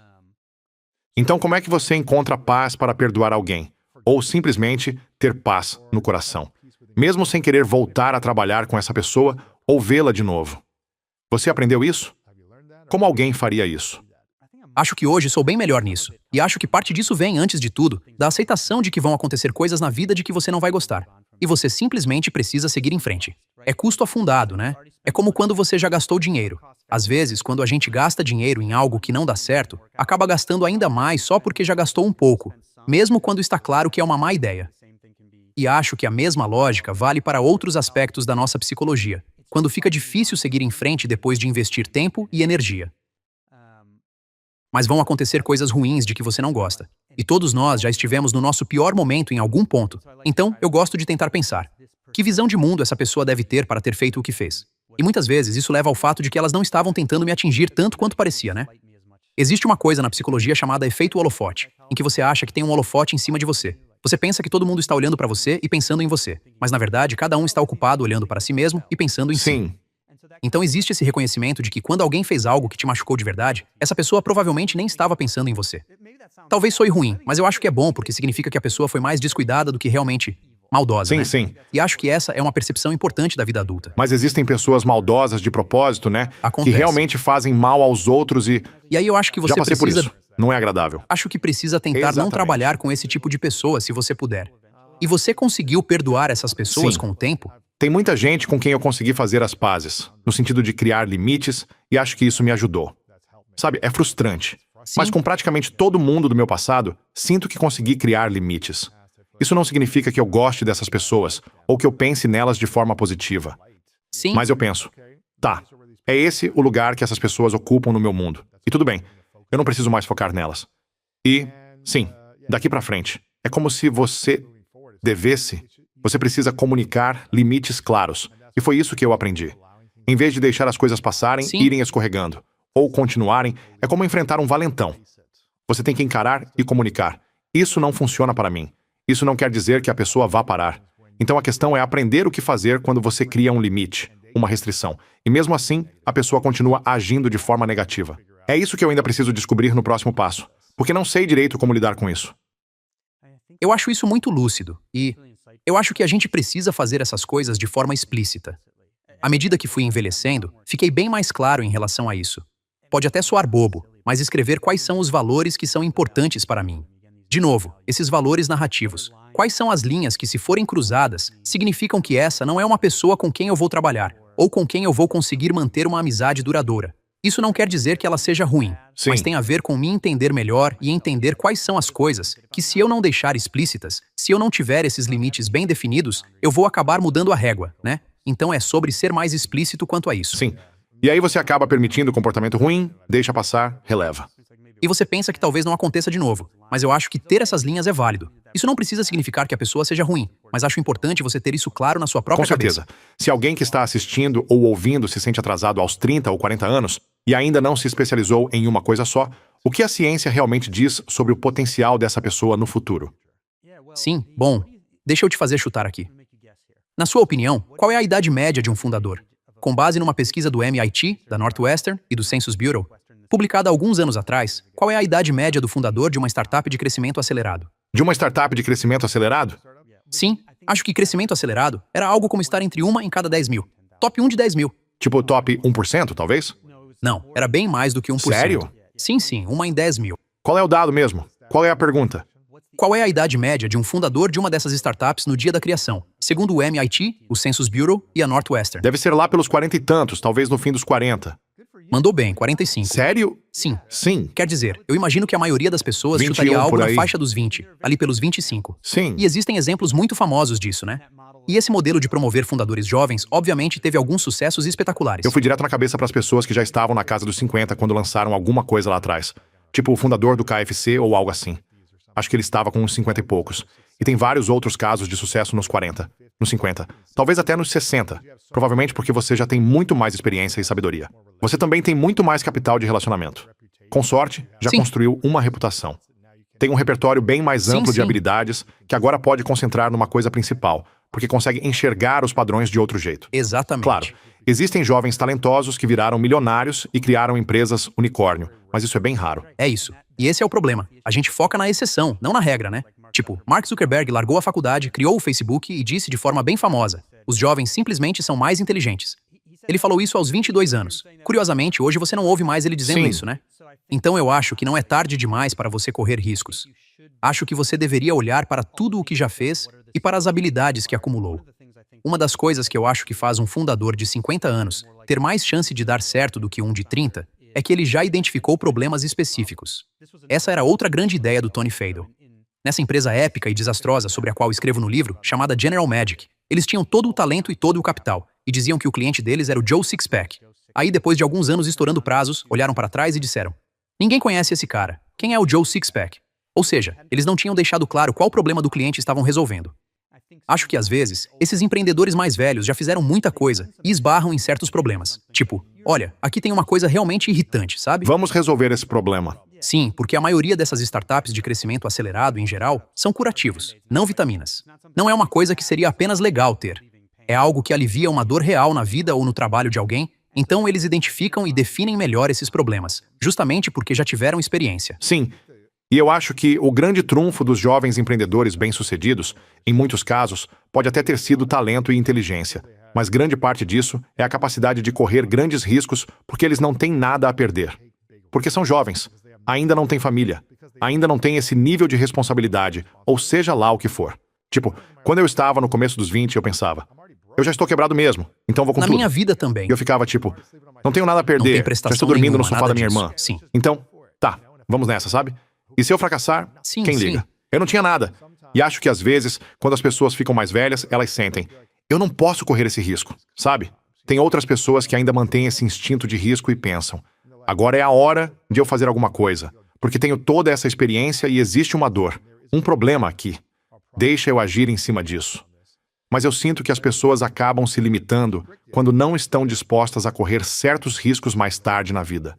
Então, como é que você encontra paz para perdoar alguém? Ou simplesmente ter paz no coração? Mesmo sem querer voltar a trabalhar com essa pessoa ou vê-la de novo. Você aprendeu isso? Como alguém faria isso? Acho que hoje sou bem melhor nisso. E acho que parte disso vem, antes de tudo, da aceitação de que vão acontecer coisas na vida de que você não vai gostar. E você simplesmente precisa seguir em frente. É custo afundado, né? É como quando você já gastou dinheiro. Às vezes, quando a gente gasta dinheiro em algo que não dá certo, acaba gastando ainda mais só porque já gastou um pouco, mesmo quando está claro que é uma má ideia. E acho que a mesma lógica vale para outros aspectos da nossa psicologia, quando fica difícil seguir em frente depois de investir tempo e energia. Mas vão acontecer coisas ruins de que você não gosta. E todos nós já estivemos no nosso pior momento em algum ponto. Então, eu gosto de tentar pensar: que visão de mundo essa pessoa deve ter para ter feito o que fez? E muitas vezes isso leva ao fato de que elas não estavam tentando me atingir tanto quanto parecia, né? Existe uma coisa na psicologia chamada efeito holofote, em que você acha que tem um holofote em cima de você. Você pensa que todo mundo está olhando para você e pensando em você, mas na verdade cada um está ocupado olhando para si mesmo e pensando em si. Sim. Então existe esse reconhecimento de que quando alguém fez algo que te machucou de verdade, essa pessoa provavelmente nem estava pensando em você. Talvez soe ruim, mas eu acho que é bom porque significa que a pessoa foi mais descuidada do que realmente maldosa, Sim, né? sim. E acho que essa é uma percepção importante da vida adulta. Mas existem pessoas maldosas de propósito, né? Acontece. Que realmente fazem mal aos outros e... E aí eu acho que você Já passei por precisa... isso. Não é agradável. Acho que precisa tentar não Exatamente. trabalhar com esse tipo de pessoa se você puder. E você conseguiu perdoar essas pessoas Sim. com o tempo? Tem muita gente com quem eu consegui fazer as pazes, no sentido de criar limites, e acho que isso me ajudou. Sabe, é frustrante. Sim. Mas com praticamente todo mundo do meu passado, sinto que consegui criar limites. Isso não significa que eu goste dessas pessoas, ou que eu pense nelas de forma positiva. Sim. Mas eu penso, tá, é esse o lugar que essas pessoas ocupam no meu mundo. E tudo bem, eu não preciso mais focar nelas. E, sim, daqui pra frente, é como se você você precisa comunicar limites claros. E foi isso que eu aprendi. Em vez de deixar as coisas passarem, Sim. irem escorregando, ou continuarem, é como enfrentar um valentão. Você tem que encarar e comunicar. Isso não funciona para mim. Isso não quer dizer que a pessoa vá parar. Então a questão é aprender o que fazer quando você cria um limite, uma restrição. E mesmo assim, a pessoa continua agindo de forma negativa. É isso que eu ainda preciso descobrir no próximo passo, porque não sei direito como lidar com isso. Eu acho isso muito lúcido. E eu acho que a gente precisa fazer essas coisas de forma explícita. À medida que fui envelhecendo, fiquei bem mais claro em relação a isso. Pode até soar bobo, mas escrever quais são os valores que são importantes para mim. De novo, esses valores narrativos. Quais são as linhas que, se forem cruzadas, significam que essa não é uma pessoa com quem eu vou trabalhar, ou com quem eu vou conseguir manter uma amizade duradoura? Isso não quer dizer que ela seja ruim, Sim. mas tem a ver com me entender melhor e entender quais são as coisas que, se eu não deixar explícitas, se eu não tiver esses limites bem definidos, eu vou acabar mudando a régua, né? Então é sobre ser mais explícito quanto a isso. Sim. E aí você acaba permitindo o comportamento ruim, deixa passar, releva. E você pensa que talvez não aconteça de novo, mas eu acho que ter essas linhas é válido. Isso não precisa significar que a pessoa seja ruim, mas acho importante você ter isso claro na sua própria Com certeza. cabeça. Se alguém que está assistindo ou ouvindo se sente atrasado aos 30 ou 40 anos e ainda não se especializou em uma coisa só, o que a ciência realmente diz sobre o potencial dessa pessoa no futuro? Sim, bom, deixa eu te fazer chutar aqui. Na sua opinião, qual é a idade média de um fundador? Com base numa pesquisa do MIT, da Northwestern e do Census Bureau, publicada há alguns anos atrás, qual é a idade média do fundador de uma startup de crescimento acelerado? De uma startup de crescimento acelerado? Sim, acho que crescimento acelerado era algo como estar entre uma em cada 10 mil. Top 1 de 10 mil. Tipo top 1%, talvez? Não, era bem mais do que 1%. Sério? Sim, uma em 10 mil. Qual é o dado mesmo? Qual é a pergunta? Qual é a idade média de um fundador de uma dessas startups no dia da criação, segundo o MIT, o Census Bureau e a Northwestern? Deve ser lá pelos 40 e tantos, talvez no fim dos 40. Mandou bem, 45. Sério? Sim. Sim. Quer dizer, eu imagino que a maioria das pessoas 21 chutaria algo por na aí. faixa dos 20, ali pelos 25. Sim. E existem exemplos muito famosos disso, né? E esse modelo de promover fundadores jovens, obviamente, teve alguns sucessos espetaculares. Eu fui direto na cabeça para as pessoas que já estavam na casa dos 50 quando lançaram alguma coisa lá atrás. Tipo o fundador do KFC ou algo assim. Acho que ele estava com uns 50 e poucos. E tem vários outros casos de sucesso nos 40, nos 50, talvez até nos 60. Provavelmente porque você já tem muito mais experiência e sabedoria. Você também tem muito mais capital de relacionamento. Com sorte, já Sim. construiu uma reputação. Tem um repertório bem mais Sim, amplo de sim. habilidades que agora pode concentrar numa coisa principal, porque consegue enxergar os padrões de outro jeito. Exatamente. Claro, existem jovens talentosos que viraram milionários e criaram empresas unicórnio, mas isso é bem raro. É isso. E esse é o problema. A gente foca na exceção, não na regra, né? Tipo, Mark Zuckerberg largou a faculdade, criou o Facebook e disse de forma bem famosa: os jovens simplesmente são mais inteligentes. Ele falou isso aos 22 anos. Curiosamente, hoje você não ouve mais ele dizendo Sim. isso, né? Então eu acho que não é tarde demais para você correr riscos. Acho que você deveria olhar para tudo o que já fez e para as habilidades que acumulou. Uma das coisas que eu acho que faz um fundador de 50 anos ter mais chance de dar certo do que um de 30 é que ele já identificou problemas específicos. Essa era outra grande ideia do Tony Fadell. Nessa empresa épica e desastrosa sobre a qual escrevo no livro, chamada General Magic, eles tinham todo o talento e todo o capital, e diziam que o cliente deles era o Joe Sixpack. Aí, depois de alguns anos estourando prazos, olharam para trás e disseram: ninguém conhece esse cara. Quem é o Joe Sixpack? Ou seja, eles não tinham deixado claro qual problema do cliente estavam resolvendo. Acho que, às vezes, esses empreendedores mais velhos já fizeram muita coisa e esbarram em certos problemas. Tipo, olha, aqui tem uma coisa realmente irritante, sabe? Vamos resolver esse problema. Sim, porque a maioria dessas startups de crescimento acelerado, em geral, são curativos, não vitaminas. Não é uma coisa que seria apenas legal ter. É algo que alivia uma dor real na vida ou no trabalho de alguém, então eles identificam e definem melhor esses problemas, justamente porque já tiveram experiência. Sim, e eu acho que o grande trunfo dos jovens empreendedores bem-sucedidos, em muitos casos, pode até ter sido talento e inteligência, mas grande parte disso é a capacidade de correr grandes riscos porque eles não têm nada a perder. Porque são jovens, ainda não têm família, ainda não têm esse nível de responsabilidade, ou seja lá o que for. Tipo, quando eu estava no começo dos 20, eu pensava: eu já estou quebrado mesmo, então vou com Na tudo. minha vida também. E eu ficava tipo: não tenho nada a Não tem perder, já prestação estou dormindo no nenhuma, sofá nada da minha disso. irmã. Sim. Então, tá, vamos nessa, sabe? E se eu fracassar, Sim, quem sim. liga? Eu não tinha nada. E acho que às vezes, quando as pessoas ficam mais velhas, elas sentem: eu não posso correr esse risco, sabe? Tem outras pessoas que ainda mantêm esse instinto de risco e pensam: agora é a hora de eu fazer alguma coisa, porque tenho toda essa experiência e existe uma dor, um problema aqui. Deixa eu agir em cima disso. Mas eu sinto que as pessoas acabam se limitando quando não estão dispostas a correr certos riscos mais tarde na vida.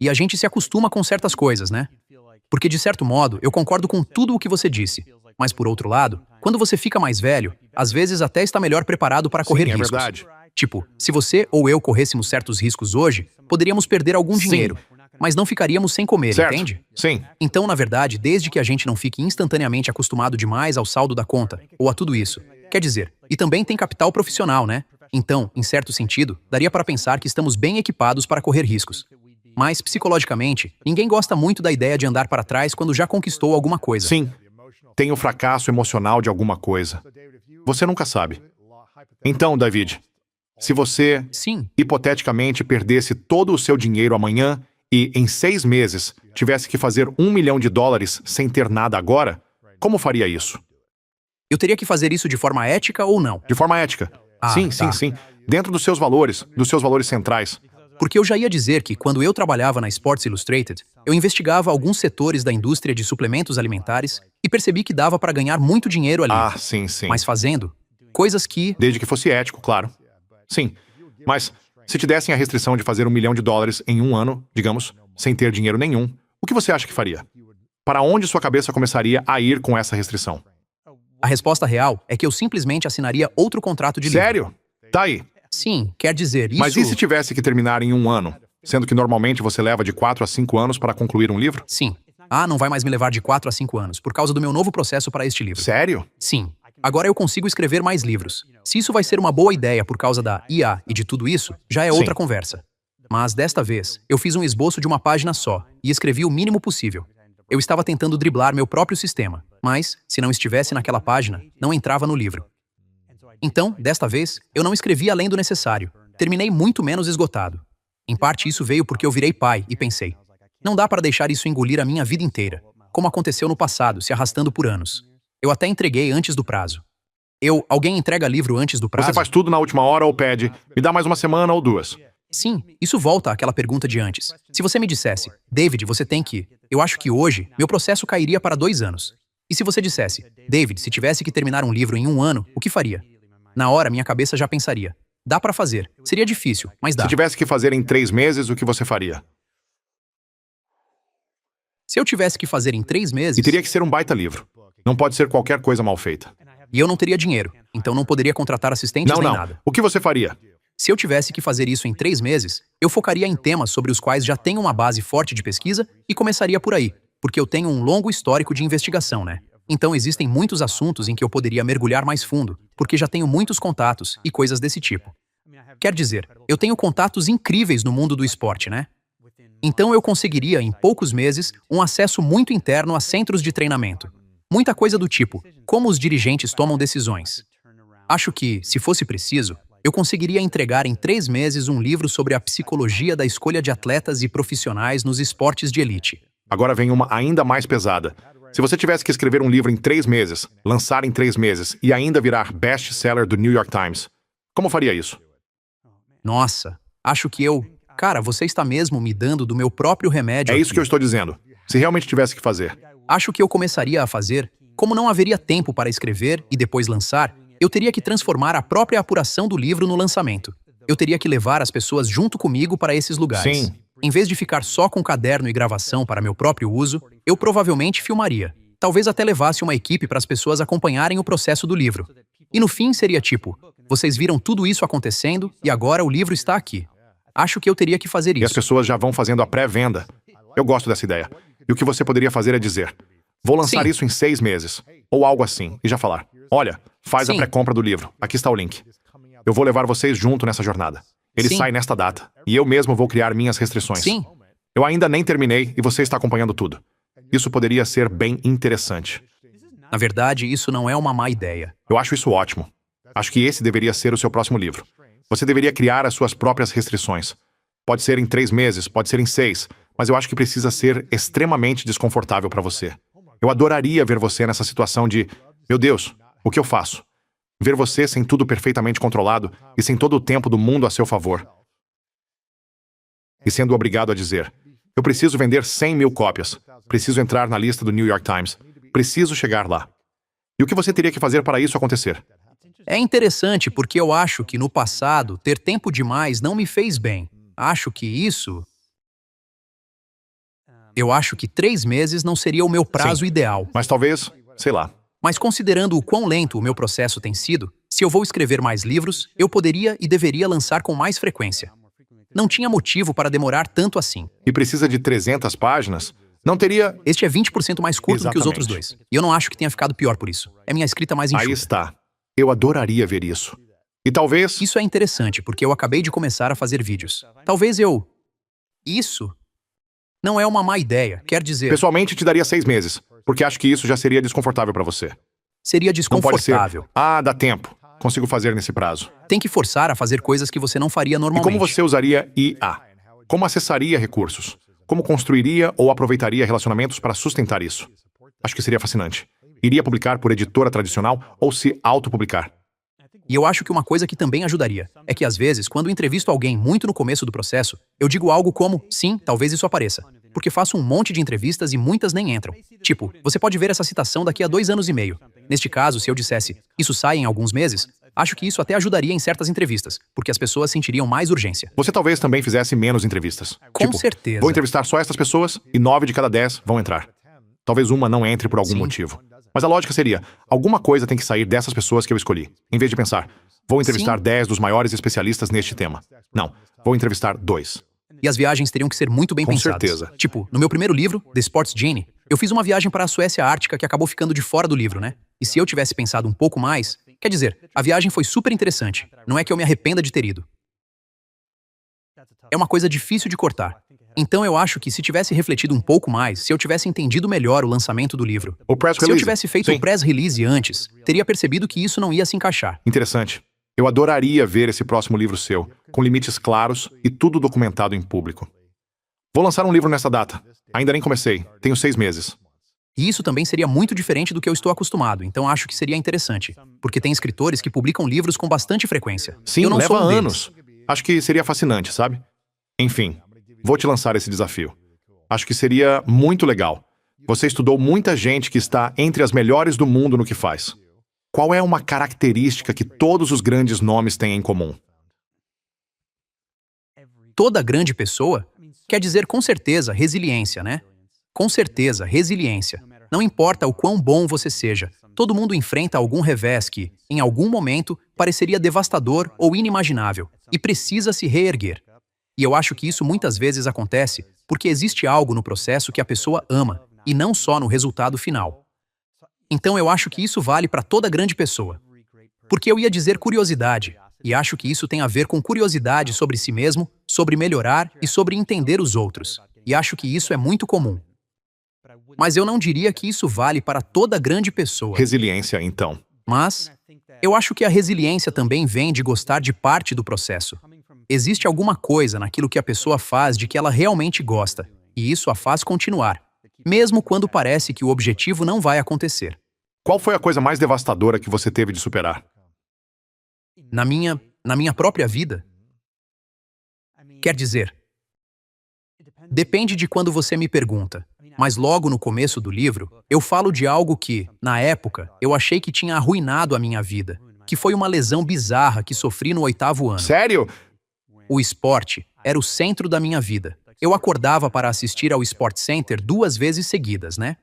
E a gente se acostuma com certas coisas, né? Porque, de certo modo, eu concordo com tudo o que você disse. Mas, por outro lado, quando você fica mais velho, às vezes até está melhor preparado para correr Sim, é riscos. verdade. Tipo, se você ou eu corrêssemos certos riscos hoje, poderíamos perder algum Sim. dinheiro, mas não ficaríamos sem comer, Certo? entende? Sim. Então, na verdade, desde que a gente não fique instantaneamente acostumado demais ao saldo da conta, ou a tudo isso. Quer dizer, e também tem capital profissional, né? Então, em certo sentido, daria para pensar que estamos bem equipados para correr riscos. Mas, psicologicamente, ninguém gosta muito da ideia de andar para trás quando já conquistou alguma coisa. Sim, tem o fracasso emocional de alguma coisa. Você nunca sabe. Então, David, se você, Sim, hipoteticamente, perdesse todo o seu dinheiro amanhã e, em 6 meses, tivesse que fazer $1 milhão sem ter nada agora, como faria isso? eu teria que fazer isso de forma ética ou não? De forma ética. Ah, Sim, tá. sim. Dentro dos seus valores centrais. Porque eu já ia dizer que, quando eu trabalhava na Sports Illustrated, eu investigava alguns setores da indústria de suplementos alimentares e percebi que dava para ganhar muito dinheiro ali. Ah, sim. Mas fazendo coisas que... Desde que fosse ético, claro. Sim. Mas, se te dessem a restrição de fazer $1 milhão em um ano, digamos, sem ter dinheiro nenhum, o que você acha que faria? Para onde sua cabeça começaria a ir com essa restrição? A resposta real é que eu simplesmente assinaria outro contrato de livro. Sério? Tá aí. Sim, quer dizer, isso... Mas e se tivesse que terminar em um ano? Sendo que normalmente você leva de 4 a 5 anos para concluir um livro? Sim. Ah, não vai mais me levar de 4 a 5 anos, por causa do meu novo processo para este livro. Sério? Sim. Agora eu consigo escrever mais livros. Se isso vai ser uma boa ideia por causa da IA e de tudo isso, já é outra conversa. Mas desta vez, eu fiz um esboço de uma página só e escrevi o mínimo possível. Eu estava tentando driblar meu próprio sistema, mas, se não estivesse naquela página, não entrava no livro. Então, desta vez, eu não escrevi além do necessário. Terminei muito menos esgotado. Em parte isso veio porque eu virei pai e pensei, não dá para deixar isso engolir a minha vida inteira, como aconteceu no passado, se arrastando por anos. Eu até entreguei antes do prazo. Alguém entrega livro antes do prazo? Você faz tudo na última hora ou pede, me dá mais uma semana ou 2? Sim, isso volta àquela pergunta de antes. Se você me dissesse, David, você tem que... Eu acho que hoje, meu processo cairia para 2 anos. E se você dissesse, David, se tivesse que terminar um livro em 1 ano, o que faria? Na hora, minha cabeça já pensaria, dá para fazer. Seria difícil, mas dá. Se tivesse que fazer em 3 meses, o que você faria? Se eu tivesse que fazer em 3 meses... E teria que ser um baita livro. Não pode ser qualquer coisa mal feita. E eu não teria dinheiro, então não poderia contratar assistentes nem nada. O que você faria? Se eu tivesse que fazer isso em 3 meses, eu focaria em temas sobre os quais já tenho uma base forte de pesquisa e começaria por aí, porque eu tenho um longo histórico de investigação, né? Então existem muitos assuntos em que eu poderia mergulhar mais fundo, porque já tenho muitos contatos e coisas desse tipo. Quer dizer, eu tenho contatos incríveis no mundo do esporte, né? Então eu conseguiria, em poucos meses, um acesso muito interno a centros de treinamento. Muita coisa do tipo, como os dirigentes tomam decisões. Acho que, se fosse preciso, eu conseguiria entregar em 3 meses um livro sobre a psicologia da escolha de atletas e profissionais nos esportes de elite. Agora vem uma ainda mais pesada. Se você tivesse que escrever um livro em 3 meses, lançar em 3 meses e ainda virar best-seller do New York Times, como faria isso? Nossa, acho que eu... Cara, você está mesmo me dando do meu próprio remédio É isso aqui. que eu estou dizendo. Se realmente tivesse que fazer. Acho que eu começaria a fazer, como não haveria tempo para escrever e depois lançar, eu teria que transformar a própria apuração do livro no lançamento. Eu teria que levar as pessoas junto comigo para esses lugares. Sim. Em vez de ficar só com caderno e gravação para meu próprio uso, eu provavelmente filmaria. Talvez até levasse uma equipe para as pessoas acompanharem o processo do livro. E no fim seria tipo, vocês viram tudo isso acontecendo e agora o livro está aqui. Acho que eu teria que fazer E as isso. pessoas já vão fazendo a pré-venda. Eu gosto dessa ideia. E o que você poderia fazer é dizer, vou lançar Sim. isso em 6 meses. Ou algo assim. E já falar, olha, faz a Sim. pré-compra do livro. Aqui está o link. Eu vou levar vocês junto nessa jornada. Ele Sim. sai nesta data. E eu mesmo vou criar minhas restrições. Sim. Eu ainda nem terminei e você está acompanhando tudo. Isso poderia ser bem interessante. Na verdade, isso não é uma má ideia. Eu acho isso ótimo. Acho que esse deveria ser o seu próximo livro. Você deveria criar as suas próprias restrições. Pode ser em 3 meses, pode ser em 6, mas eu acho que precisa ser extremamente desconfortável para você. Eu adoraria ver você nessa situação de, meu Deus, o que eu faço? Ver você sem tudo perfeitamente controlado e sem todo o tempo do mundo a seu favor. E sendo obrigado a dizer, eu preciso vender 100 mil cópias, preciso entrar na lista do New York Times, preciso chegar lá. E o que você teria que fazer para isso acontecer? É interessante porque eu acho que no passado, ter tempo demais não me fez bem. Acho que isso... Eu acho que 3 meses não seria o meu prazo Sim. ideal. Mas talvez, sei lá. Mas considerando o quão lento o meu processo tem sido, se eu vou escrever mais livros, eu poderia e deveria lançar com mais frequência. Não tinha motivo para demorar tanto assim. E precisa de 300 páginas? Não teria... Este é 20% mais curto do que os Exatamente. outros dois. E eu não acho que tenha ficado pior por isso. É minha escrita mais enxuta. Aí está. Eu adoraria ver isso. E talvez... Isso é interessante, porque eu acabei de começar a fazer vídeos. Talvez eu... Isso Não é uma má ideia, quer dizer, Pessoalmente, te daria 6 meses, porque acho que isso já seria desconfortável pra você. seria Não pode ser, desconfortável. dá tempo. Consigo fazer nesse prazo. Tem que forçar a fazer coisas que você não faria E normalmente. como você usaria IA? Como acessaria recursos? Como construiria ou aproveitaria relacionamentos para sustentar isso? Acho que seria fascinante. Iria publicar por editora tradicional ou se autopublicar? E eu acho que uma coisa que também ajudaria é que, às vezes, quando entrevisto alguém muito no começo do processo, eu digo algo como, sim, talvez isso apareça. Porque faço um monte de entrevistas e muitas nem entram. Tipo, você pode ver essa citação daqui a 2 anos e meio. Neste caso, se eu dissesse, isso sai em alguns meses, acho que isso até ajudaria em certas entrevistas, porque as pessoas sentiriam mais urgência. Você talvez também fizesse menos entrevistas. Com certeza. Vou entrevistar só estas pessoas e 9 de cada 10 vão entrar. Talvez uma não entre por algum Sim. motivo. Mas a lógica seria, alguma coisa tem que sair dessas pessoas que eu escolhi. Em vez de pensar, vou entrevistar Sim. 10 dos maiores especialistas neste tema. Não, vou entrevistar 2. E as viagens teriam que ser muito bem Com pensadas. certeza. Tipo, no meu primeiro livro, The Sports Genie, eu fiz uma viagem para a Suécia Ártica que acabou ficando de fora do livro, né? E se eu tivesse pensado um pouco mais... Quer dizer, a viagem foi super interessante. Não é que eu me arrependa de ter ido. É uma coisa difícil de cortar. Então eu acho que se tivesse refletido um pouco mais, se eu tivesse entendido melhor o lançamento do livro, O press se eu release. tivesse feito Sim. o press release antes, teria percebido que isso não ia se encaixar. Interessante. Eu adoraria ver esse próximo livro seu, com limites claros e tudo documentado em público. Vou lançar um livro nessa data. Ainda nem comecei. Tenho 6 meses. E isso também seria muito diferente do que eu estou acostumado, então acho que seria interessante. Porque tem escritores que publicam livros com bastante frequência. Sim, eu não leva sou um deles. anos. Acho que seria fascinante, sabe? Enfim, vou te lançar esse desafio. Acho que seria muito legal. Você estudou muita gente que está entre as melhores do mundo no que faz. Qual é uma característica que todos os grandes nomes têm em comum? Toda grande pessoa quer dizer com certeza resiliência, né? Com certeza, resiliência. Não importa o quão bom você seja, todo mundo enfrenta algum revés que, em algum momento, pareceria devastador ou inimaginável, e precisa se reerguer. E eu acho que isso muitas vezes acontece porque existe algo no processo que a pessoa ama, e não só no resultado final. Então eu acho que isso vale para toda grande pessoa. Porque eu ia dizer curiosidade, e acho que isso tem a ver com curiosidade sobre si mesmo, sobre melhorar e sobre entender os outros. E acho que isso é muito comum. Mas eu não diria que isso vale para toda grande pessoa. Resiliência, então. Mas eu acho que a resiliência também vem de gostar de parte do processo. Existe alguma coisa naquilo que a pessoa faz de que ela realmente gosta, e isso a faz continuar, mesmo quando parece que o objetivo não vai acontecer. Qual foi a coisa mais devastadora que você teve de superar? Na minha própria vida, quer dizer, depende de quando você me pergunta. Mas logo no começo do livro, eu falo de algo que, na época, eu achei que tinha arruinado a minha vida, que foi uma lesão bizarra que sofri no 8º ano. Sério? O esporte era o centro da minha vida. Eu acordava para assistir ao Sport Center 2 vezes seguidas, né?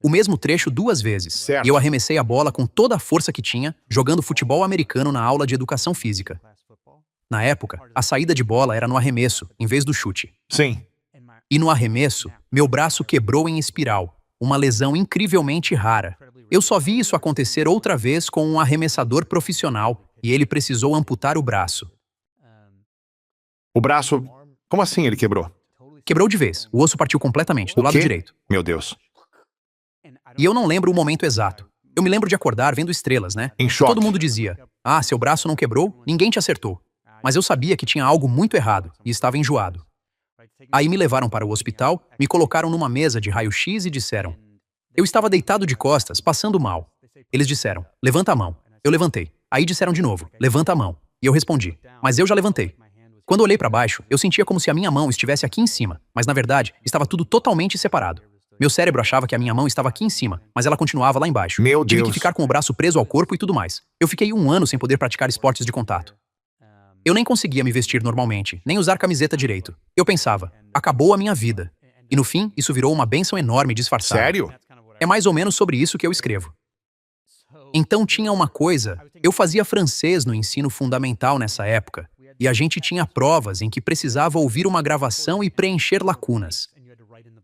O mesmo trecho 2 vezes. Certo. E eu arremessei a bola com toda a força que tinha, jogando futebol americano na aula de educação física. Na época, a saída de bola era no arremesso, em vez do chute. Sim. E no arremesso, meu braço quebrou em espiral, uma lesão incrivelmente rara. Eu só vi isso acontecer outra vez com um arremessador profissional, e ele precisou amputar o braço. O braço... Como assim ele quebrou? Quebrou de vez, o osso partiu completamente, do O lado quê? direito. Meu Deus. E eu não lembro o momento exato. Eu me lembro de acordar vendo estrelas, né? Em choque. Todo mundo dizia, ah, seu braço não quebrou, ninguém te acertou. Mas eu sabia que tinha algo muito errado, e estava enjoado. Aí me levaram para o hospital, me colocaram numa mesa de raio-x e disseram... Eu estava deitado de costas, passando mal. Eles disseram, levanta a mão. Eu levantei. Aí disseram de novo, levanta a mão. E eu respondi, mas eu já levantei. Quando olhei para baixo, eu sentia como se a minha mão estivesse aqui em cima, mas na verdade, estava tudo totalmente separado. Meu cérebro achava que a minha mão estava aqui em cima, mas ela continuava lá embaixo. Meu Tive Deus. que ficar com o braço preso ao corpo e tudo mais. Eu fiquei 1 ano sem poder praticar esportes de contato. Eu nem conseguia me vestir normalmente, nem usar camiseta direito. Eu pensava, acabou a minha vida. E no fim, isso virou uma bênção enorme disfarçada. Sério? É mais ou menos sobre isso que eu escrevo. Então tinha uma coisa, eu fazia francês no ensino fundamental nessa época, e a gente tinha provas em que precisava ouvir uma gravação e preencher lacunas.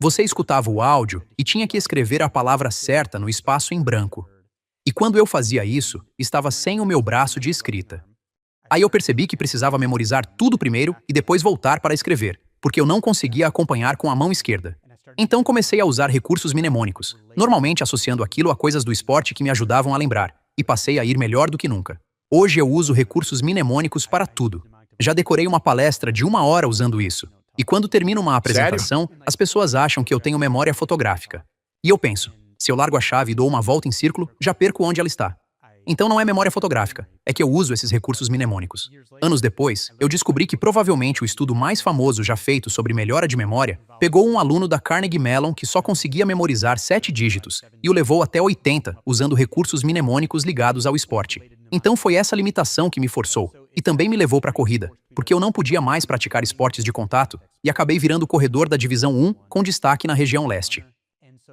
Você escutava o áudio e tinha que escrever a palavra certa no espaço em branco. E quando eu fazia isso, estava sem o meu braço de escrita. Aí eu percebi que precisava memorizar tudo primeiro e depois voltar para escrever, porque eu não conseguia acompanhar com a mão esquerda. Então comecei a usar recursos mnemônicos, normalmente associando aquilo a coisas do esporte que me ajudavam a lembrar, e passei a ir melhor do que nunca. Hoje eu uso recursos mnemônicos para tudo. Já decorei uma palestra de 1 hora usando isso. E quando termino uma apresentação, as pessoas acham que eu tenho memória fotográfica. E eu penso, se eu largo a chave e dou uma volta em círculo, já perco onde ela está. Então não é memória fotográfica, é que eu uso esses recursos mnemônicos. Anos depois, eu descobri que provavelmente o estudo mais famoso já feito sobre melhora de memória pegou um aluno da Carnegie Mellon que só conseguia memorizar 7 dígitos e o levou até 80 usando recursos mnemônicos ligados ao esporte. Então foi essa limitação que me forçou e também me levou para a corrida, porque eu não podia mais praticar esportes de contato e acabei virando corredor da Divisão 1 com destaque na região leste.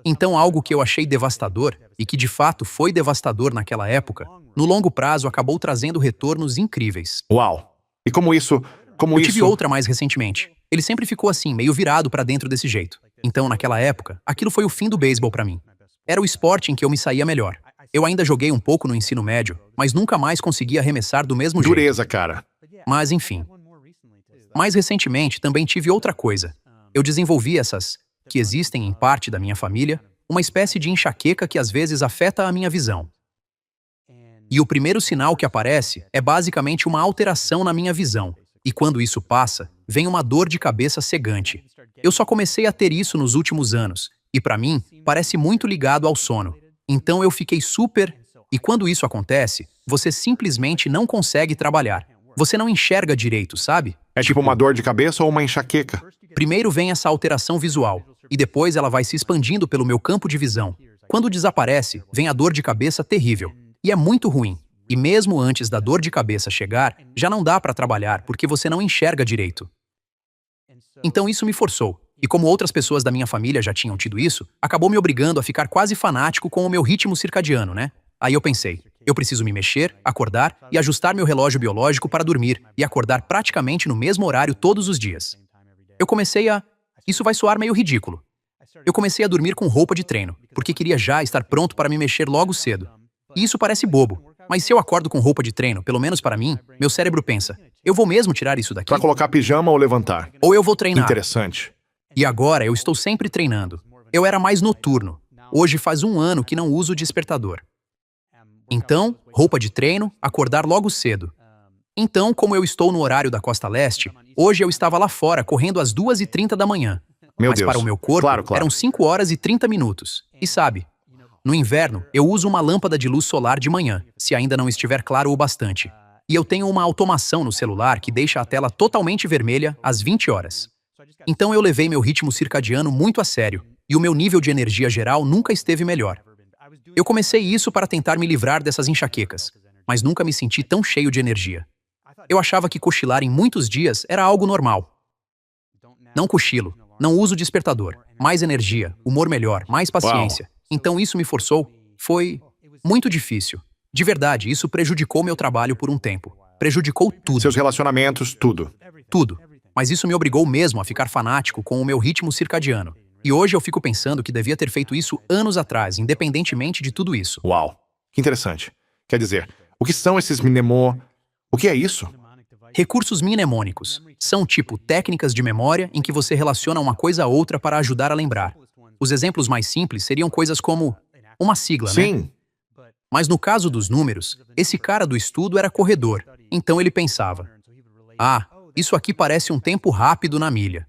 Então algo que eu achei devastador, e que de fato foi devastador naquela época, no longo prazo acabou trazendo retornos incríveis. Uau! E como isso... Eu tive outra mais recentemente. Ele sempre ficou assim, meio virado para dentro desse jeito. Então, naquela época, aquilo foi o fim do beisebol para mim. Era o esporte em que eu me saía melhor. Eu ainda joguei um pouco no ensino médio, mas nunca mais conseguia arremessar do mesmo jeito. Dureza, cara. Mas enfim. Mais recentemente, também tive outra coisa. Eu desenvolvi essas, que existem em parte da minha família, uma espécie de enxaqueca que às vezes afeta a minha visão. E o primeiro sinal que aparece é basicamente uma alteração na minha visão. E quando isso passa, vem uma dor de cabeça cegante. Eu só comecei a ter isso nos últimos anos, e para mim, parece muito ligado ao sono. Então eu fiquei super... E quando isso acontece, você simplesmente não consegue trabalhar. Você não enxerga direito, sabe? É tipo uma dor de cabeça ou uma enxaqueca? Primeiro vem essa alteração visual, e depois ela vai se expandindo pelo meu campo de visão. Quando desaparece, vem a dor de cabeça terrível. E é muito ruim. E mesmo antes da dor de cabeça chegar, já não dá para trabalhar porque você não enxerga direito. Então isso me forçou. E como outras pessoas da minha família já tinham tido isso, acabou me obrigando a ficar quase fanático com o meu ritmo circadiano, né? Aí eu pensei, eu preciso me mexer, acordar e ajustar meu relógio biológico para dormir e acordar praticamente no mesmo horário todos os dias. Eu comecei a... Isso vai soar meio ridículo. Eu comecei a dormir com roupa de treino, porque queria já estar pronto para me mexer logo cedo. E isso parece bobo, mas se eu acordo com roupa de treino, pelo menos para mim, meu cérebro pensa, eu vou mesmo tirar isso daqui? Pra colocar pijama ou levantar? Ou eu vou treinar? Interessante. E agora eu estou sempre treinando. Eu era mais noturno. Hoje faz 1 ano que não uso despertador. Então, roupa de treino, acordar logo cedo. Então, como eu estou no horário da Costa Leste, hoje eu estava lá fora correndo às 2h30 da manhã. Meu Mas Deus. para o meu corpo, Claro. eram 5 horas e 30 minutos. E sabe, no inverno, eu uso uma lâmpada de luz solar de manhã, se ainda não estiver claro o bastante. E eu tenho uma automação no celular que deixa a tela totalmente vermelha às 20 horas. Então eu levei meu ritmo circadiano muito a sério, e o meu nível de energia geral nunca esteve melhor. Eu comecei isso para tentar me livrar dessas enxaquecas, mas nunca me senti tão cheio de energia. Eu achava que cochilar em muitos dias era algo normal. Não cochilo, não uso despertador, mais energia, humor melhor, mais paciência. Então isso me forçou. Foi muito difícil. De verdade, isso prejudicou meu trabalho por um tempo. Prejudicou tudo. Seus relacionamentos, tudo. Tudo. Mas isso me obrigou mesmo a ficar fanático com o meu ritmo circadiano. E hoje eu fico pensando que devia ter feito isso anos atrás, independentemente de tudo isso. Uau. Que interessante. Quer dizer, o que são esses O que é isso? Recursos mnemônicos são tipo técnicas de memória em que você relaciona uma coisa a outra para ajudar a lembrar. Os exemplos mais simples seriam coisas como uma sigla, né? Sim. Mas no caso dos números, esse cara do estudo era corredor. Então ele pensava, isso aqui parece um tempo rápido na milha.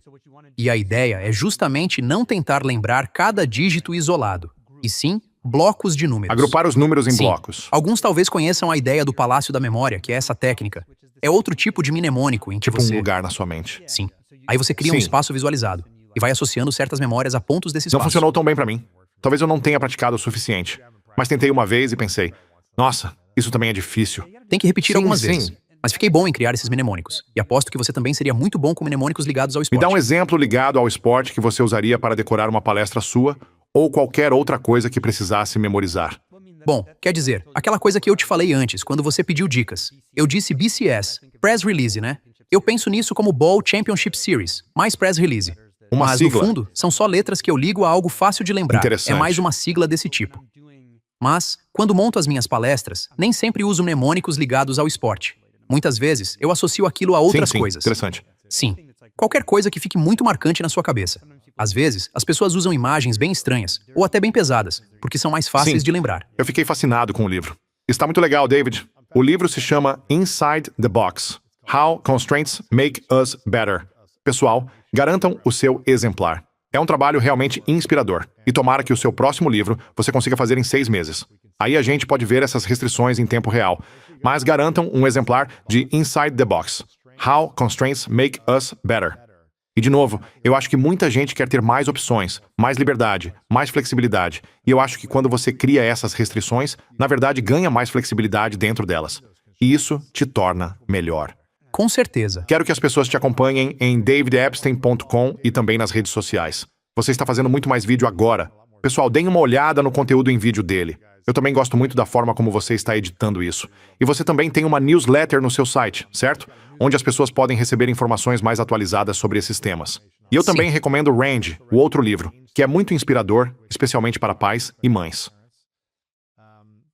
E a ideia é justamente não tentar lembrar cada dígito isolado, e sim blocos de números. Agrupar os números em Sim. blocos. Alguns talvez conheçam a ideia do Palácio da Memória, que é essa técnica. É outro tipo de mnemônico em que Tipo você... um lugar na sua mente. Sim. Aí você cria um Sim. espaço visualizado e vai associando certas memórias a pontos desse Não espaço. funcionou tão bem pra mim. Talvez eu não tenha praticado o suficiente. Mas tentei uma vez e pensei, nossa, isso também é difícil. Tem que repetir Sim, algumas sim. vezes. Mas fiquei bom em criar esses mnemônicos. E aposto que você também seria muito bom com mnemônicos ligados ao Me esporte. dá um exemplo ligado ao esporte que você usaria para decorar uma palestra sua ou qualquer outra coisa que precisasse memorizar. Bom, quer dizer, aquela coisa que eu te falei antes, quando você pediu dicas. Eu disse BCS, Press Release, né? Eu penso nisso como Ball Championship Series, mais Press Release. Uma Mas, sigla. no fundo, são só letras que eu ligo a algo fácil de lembrar. Interessante. É mais uma sigla desse tipo. Mas, quando monto as minhas palestras, nem sempre uso mnemônicos ligados ao esporte. Muitas vezes, eu associo aquilo a outras sim, coisas. Interessante. Sim. Qualquer coisa que fique muito marcante na sua cabeça. Às vezes, as pessoas usam imagens bem estranhas, ou até bem pesadas, porque são mais fáceis Sim. de lembrar. Eu fiquei fascinado com o livro. Está muito legal, David. O livro se chama Inside the Box: How Constraints Make Us Better. Pessoal, garantam o seu exemplar. É um trabalho realmente inspirador. E tomara que o seu próximo livro você consiga fazer em 6 meses. Aí a gente pode ver essas restrições em tempo real. Mas garantam um exemplar de Inside the Box: How Constraints Make Us Better. E de novo, eu acho que muita gente quer ter mais opções, mais liberdade, mais flexibilidade. E eu acho que quando você cria essas restrições, na verdade ganha mais flexibilidade dentro delas. E isso te torna melhor. Com certeza. Quero que as pessoas te acompanhem em davidepstein.com e também nas redes sociais. Você está fazendo muito mais vídeo agora. Pessoal, deem uma olhada no conteúdo em vídeo dele. Eu também gosto muito da forma como você está editando isso. E você também tem uma newsletter no seu site, certo? Onde as pessoas podem receber informações mais atualizadas sobre esses temas. E eu também recomendo Range, o outro livro, que é muito inspirador, especialmente para pais e mães.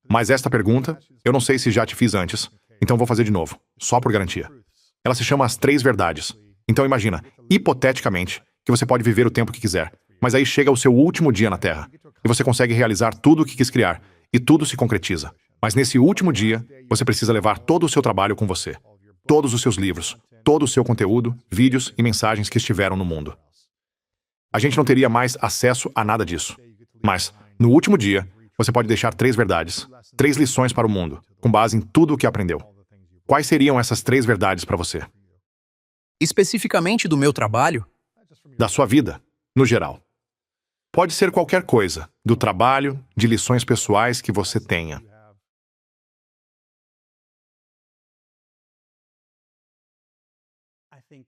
Mas esta pergunta, eu não sei se já te fiz antes, então vou fazer de novo, só por garantia. Ela se chama As 3 Verdades. Então imagina, hipoteticamente, que você pode viver o tempo que quiser, mas aí chega o seu último dia na Terra, e você consegue realizar tudo o que quis criar, e tudo se concretiza. Mas nesse último dia, você precisa levar todo o seu trabalho com você. Todos os seus livros, todo o seu conteúdo, vídeos e mensagens que estiveram no mundo. A gente não teria mais acesso a nada disso. Mas, no último dia, você pode deixar 3 verdades, 3 lições para o mundo, com base em tudo o que aprendeu. Quais seriam essas 3 verdades para você? Especificamente do meu trabalho, Da sua vida, no geral. Pode ser qualquer coisa, do trabalho, de lições pessoais que você tenha.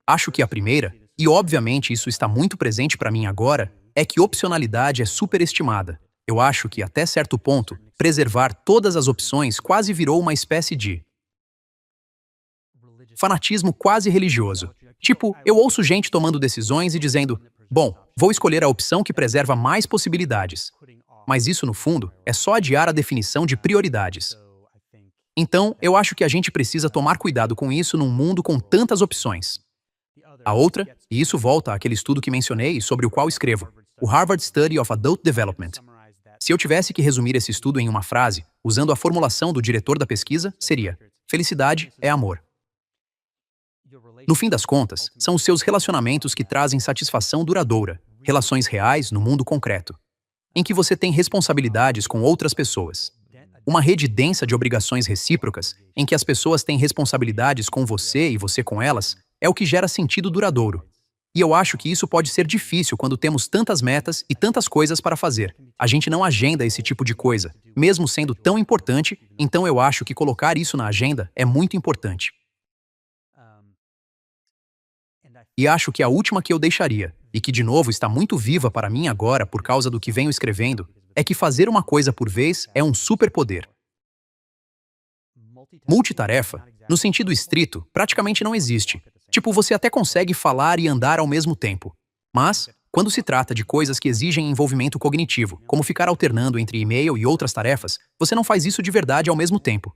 acho que a primeira, e obviamente isso está muito presente para mim agora, é que opcionalidade é superestimada. Eu acho que, até certo ponto, preservar todas as opções quase virou uma espécie de fanatismo quase religioso. Tipo, eu ouço gente tomando decisões e dizendo, bom, vou escolher a opção que preserva mais possibilidades. Mas isso, no fundo, é só adiar a definição de prioridades. Então, eu acho que a gente precisa tomar cuidado com isso num mundo com tantas opções. A outra, e isso volta àquele estudo que mencionei e sobre o qual escrevo, o Harvard Study of Adult Development. Se eu tivesse que resumir esse estudo em uma frase, usando a formulação do diretor da pesquisa, seria: felicidade é amor. No fim das contas, são os seus relacionamentos que trazem satisfação duradoura, relações reais no mundo concreto, em que você tem responsabilidades com outras pessoas. Uma rede densa de obrigações recíprocas, em que as pessoas têm responsabilidades com você e você com elas, é o que gera sentido duradouro. E eu acho que isso pode ser difícil quando temos tantas metas e tantas coisas para fazer. A gente não agenda esse tipo de coisa, mesmo sendo tão importante, então eu acho que colocar isso na agenda é muito importante. E acho que a última que eu deixaria, e que de novo está muito viva para mim agora por causa do que venho escrevendo, é que fazer uma coisa por vez é um superpoder. Multitarefa, no sentido estrito, praticamente não existe. Tipo, você até consegue falar e andar ao mesmo tempo. Mas, quando se trata de coisas que exigem envolvimento cognitivo, como ficar alternando entre e-mail e outras tarefas, você não faz isso de verdade ao mesmo tempo.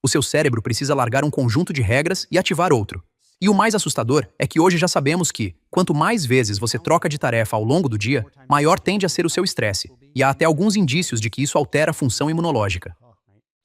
O seu cérebro precisa largar um conjunto de regras e ativar outro. E o mais assustador é que hoje já sabemos que, quanto mais vezes você troca de tarefa ao longo do dia, maior tende a ser o seu estresse. E há até alguns indícios de que isso altera a função imunológica.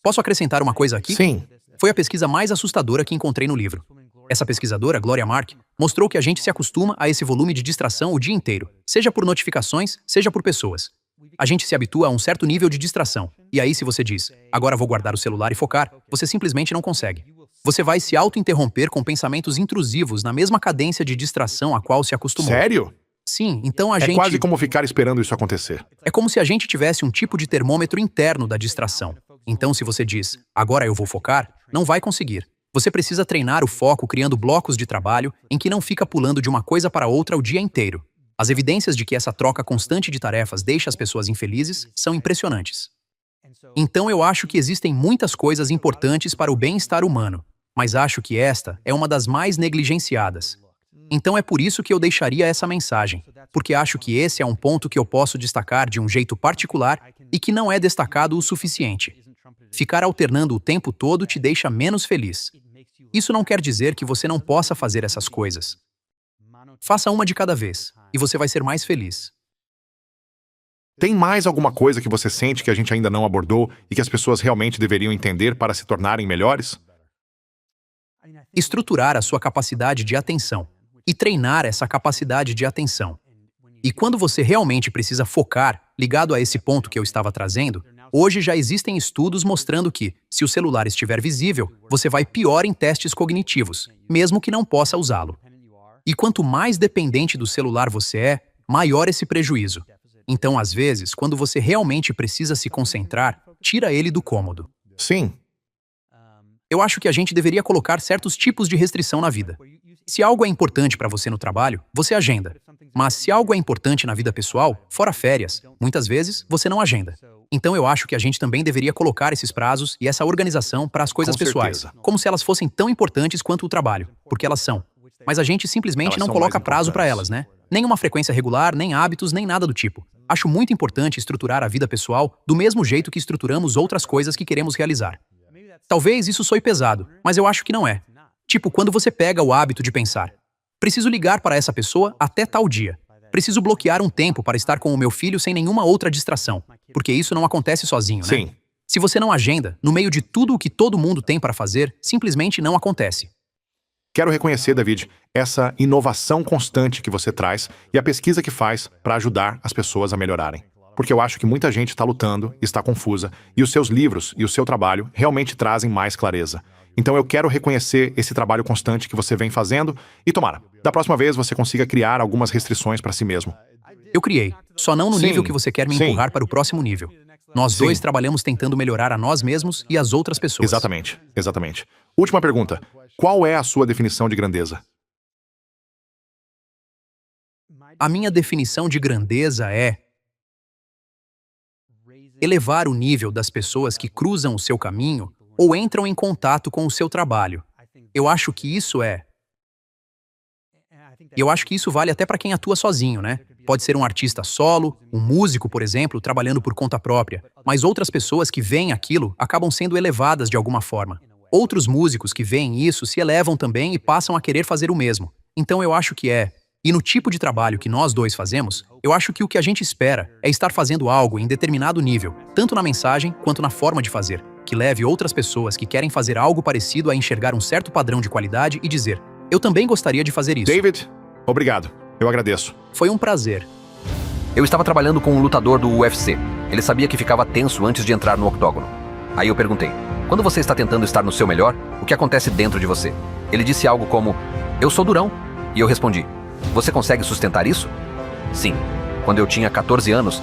Posso acrescentar uma coisa aqui? Sim. Foi a pesquisa mais assustadora que encontrei no livro. Essa pesquisadora, Gloria Mark, mostrou que a gente se acostuma a esse volume de distração o dia inteiro, seja por notificações, seja por pessoas. A gente se habitua a um certo nível de distração, e aí se você diz, agora vou guardar o celular e focar, você simplesmente não consegue. Você vai se auto-interromper com pensamentos intrusivos na mesma cadência de distração a qual se acostumou. Sério? Sim, então a É gente... quase como ficar esperando isso acontecer. É como se a gente tivesse um tipo de termômetro interno da distração. Então, se você diz, agora eu vou focar, não vai conseguir. Você precisa treinar o foco criando blocos de trabalho em que não fica pulando de uma coisa para outra o dia inteiro. As evidências de que essa troca constante de tarefas deixa as pessoas infelizes são impressionantes. Então, eu acho que existem muitas coisas importantes para o bem-estar humano, mas acho que esta é uma das mais negligenciadas. Então é por isso que eu deixaria essa mensagem, porque acho que esse é um ponto que eu posso destacar de um jeito particular e que não é destacado o suficiente. Ficar alternando o tempo todo te deixa menos feliz. Isso não quer dizer que você não possa fazer essas coisas. Faça uma de cada vez, e você vai ser mais feliz. Tem mais alguma coisa que você sente que a gente ainda não abordou e que as pessoas realmente deveriam entender para se tornarem melhores? Estruturar a sua capacidade de atenção e treinar essa capacidade de atenção. E quando você realmente precisa focar, ligado a esse ponto que eu estava trazendo, hoje já existem estudos mostrando que, se o celular estiver visível, você vai pior em testes cognitivos, mesmo que não possa usá-lo. E quanto mais dependente do celular você é, maior esse prejuízo. Então, às vezes, quando você realmente precisa se concentrar, tira ele do cômodo. Sim. Eu acho que a gente deveria colocar certos tipos de restrição na vida. Se algo é importante para você no trabalho, você agenda. Mas se algo é importante na vida pessoal, fora férias, muitas vezes você não agenda. Então eu acho que a gente também deveria colocar esses prazos e essa organização para as coisas Com pessoais, certeza. como se elas fossem tão importantes quanto o trabalho, porque elas são. Mas a gente simplesmente Elas não são coloca mais prazo para importantes. elas, né? Nem uma frequência regular, nem hábitos, nem nada do tipo. Acho muito importante estruturar a vida pessoal do mesmo jeito que estruturamos outras coisas que queremos realizar. Talvez isso soe pesado, mas eu acho que não é. Tipo, quando você pega o hábito de pensar, preciso ligar para essa pessoa até tal dia. Preciso bloquear um tempo para estar com o meu filho sem nenhuma outra distração, porque isso não acontece sozinho, né? Sim. Se você não agenda, no meio de tudo o que todo mundo tem para fazer, simplesmente não acontece. Quero reconhecer, David, essa inovação constante que você traz e a pesquisa que faz para ajudar as pessoas a melhorarem. Porque eu acho que muita gente está lutando, está confusa, e os seus livros e o seu trabalho realmente trazem mais clareza. Então eu quero reconhecer esse trabalho constante que você vem fazendo e tomara, da próxima vez você consiga criar algumas restrições para si mesmo. Eu criei, só não no Sim, nível que você quer me sim. empurrar para o próximo nível. Nós Sim. dois trabalhamos tentando melhorar a nós mesmos e as outras pessoas. Exatamente, exatamente. Última pergunta. Qual é a sua definição de grandeza? A minha definição de grandeza é elevar o nível das pessoas que cruzam o seu caminho ou entram em contato com o seu trabalho. Eu acho que isso vale até para quem atua sozinho, né? Pode ser um artista solo, um músico, por exemplo, trabalhando por conta própria, mas outras pessoas que veem aquilo acabam sendo elevadas de alguma forma. Outros músicos que veem isso se elevam também e passam a querer fazer o mesmo. Então eu acho que E no tipo de trabalho que nós dois fazemos, eu acho que o que a gente espera é estar fazendo algo em determinado nível, tanto na mensagem quanto na forma de fazer, que leve outras pessoas que querem fazer algo parecido a enxergar um certo padrão de qualidade e dizer: eu também gostaria de fazer isso. David, obrigado. Eu agradeço. Foi um prazer. Eu estava trabalhando com um lutador do UFC. Ele sabia que ficava tenso antes de entrar no octógono. Aí eu perguntei: quando você está tentando estar no seu melhor, o que acontece dentro de você? Ele disse algo como: eu sou durão. E eu respondi: você consegue sustentar isso? Sim. Quando eu tinha 14 anos,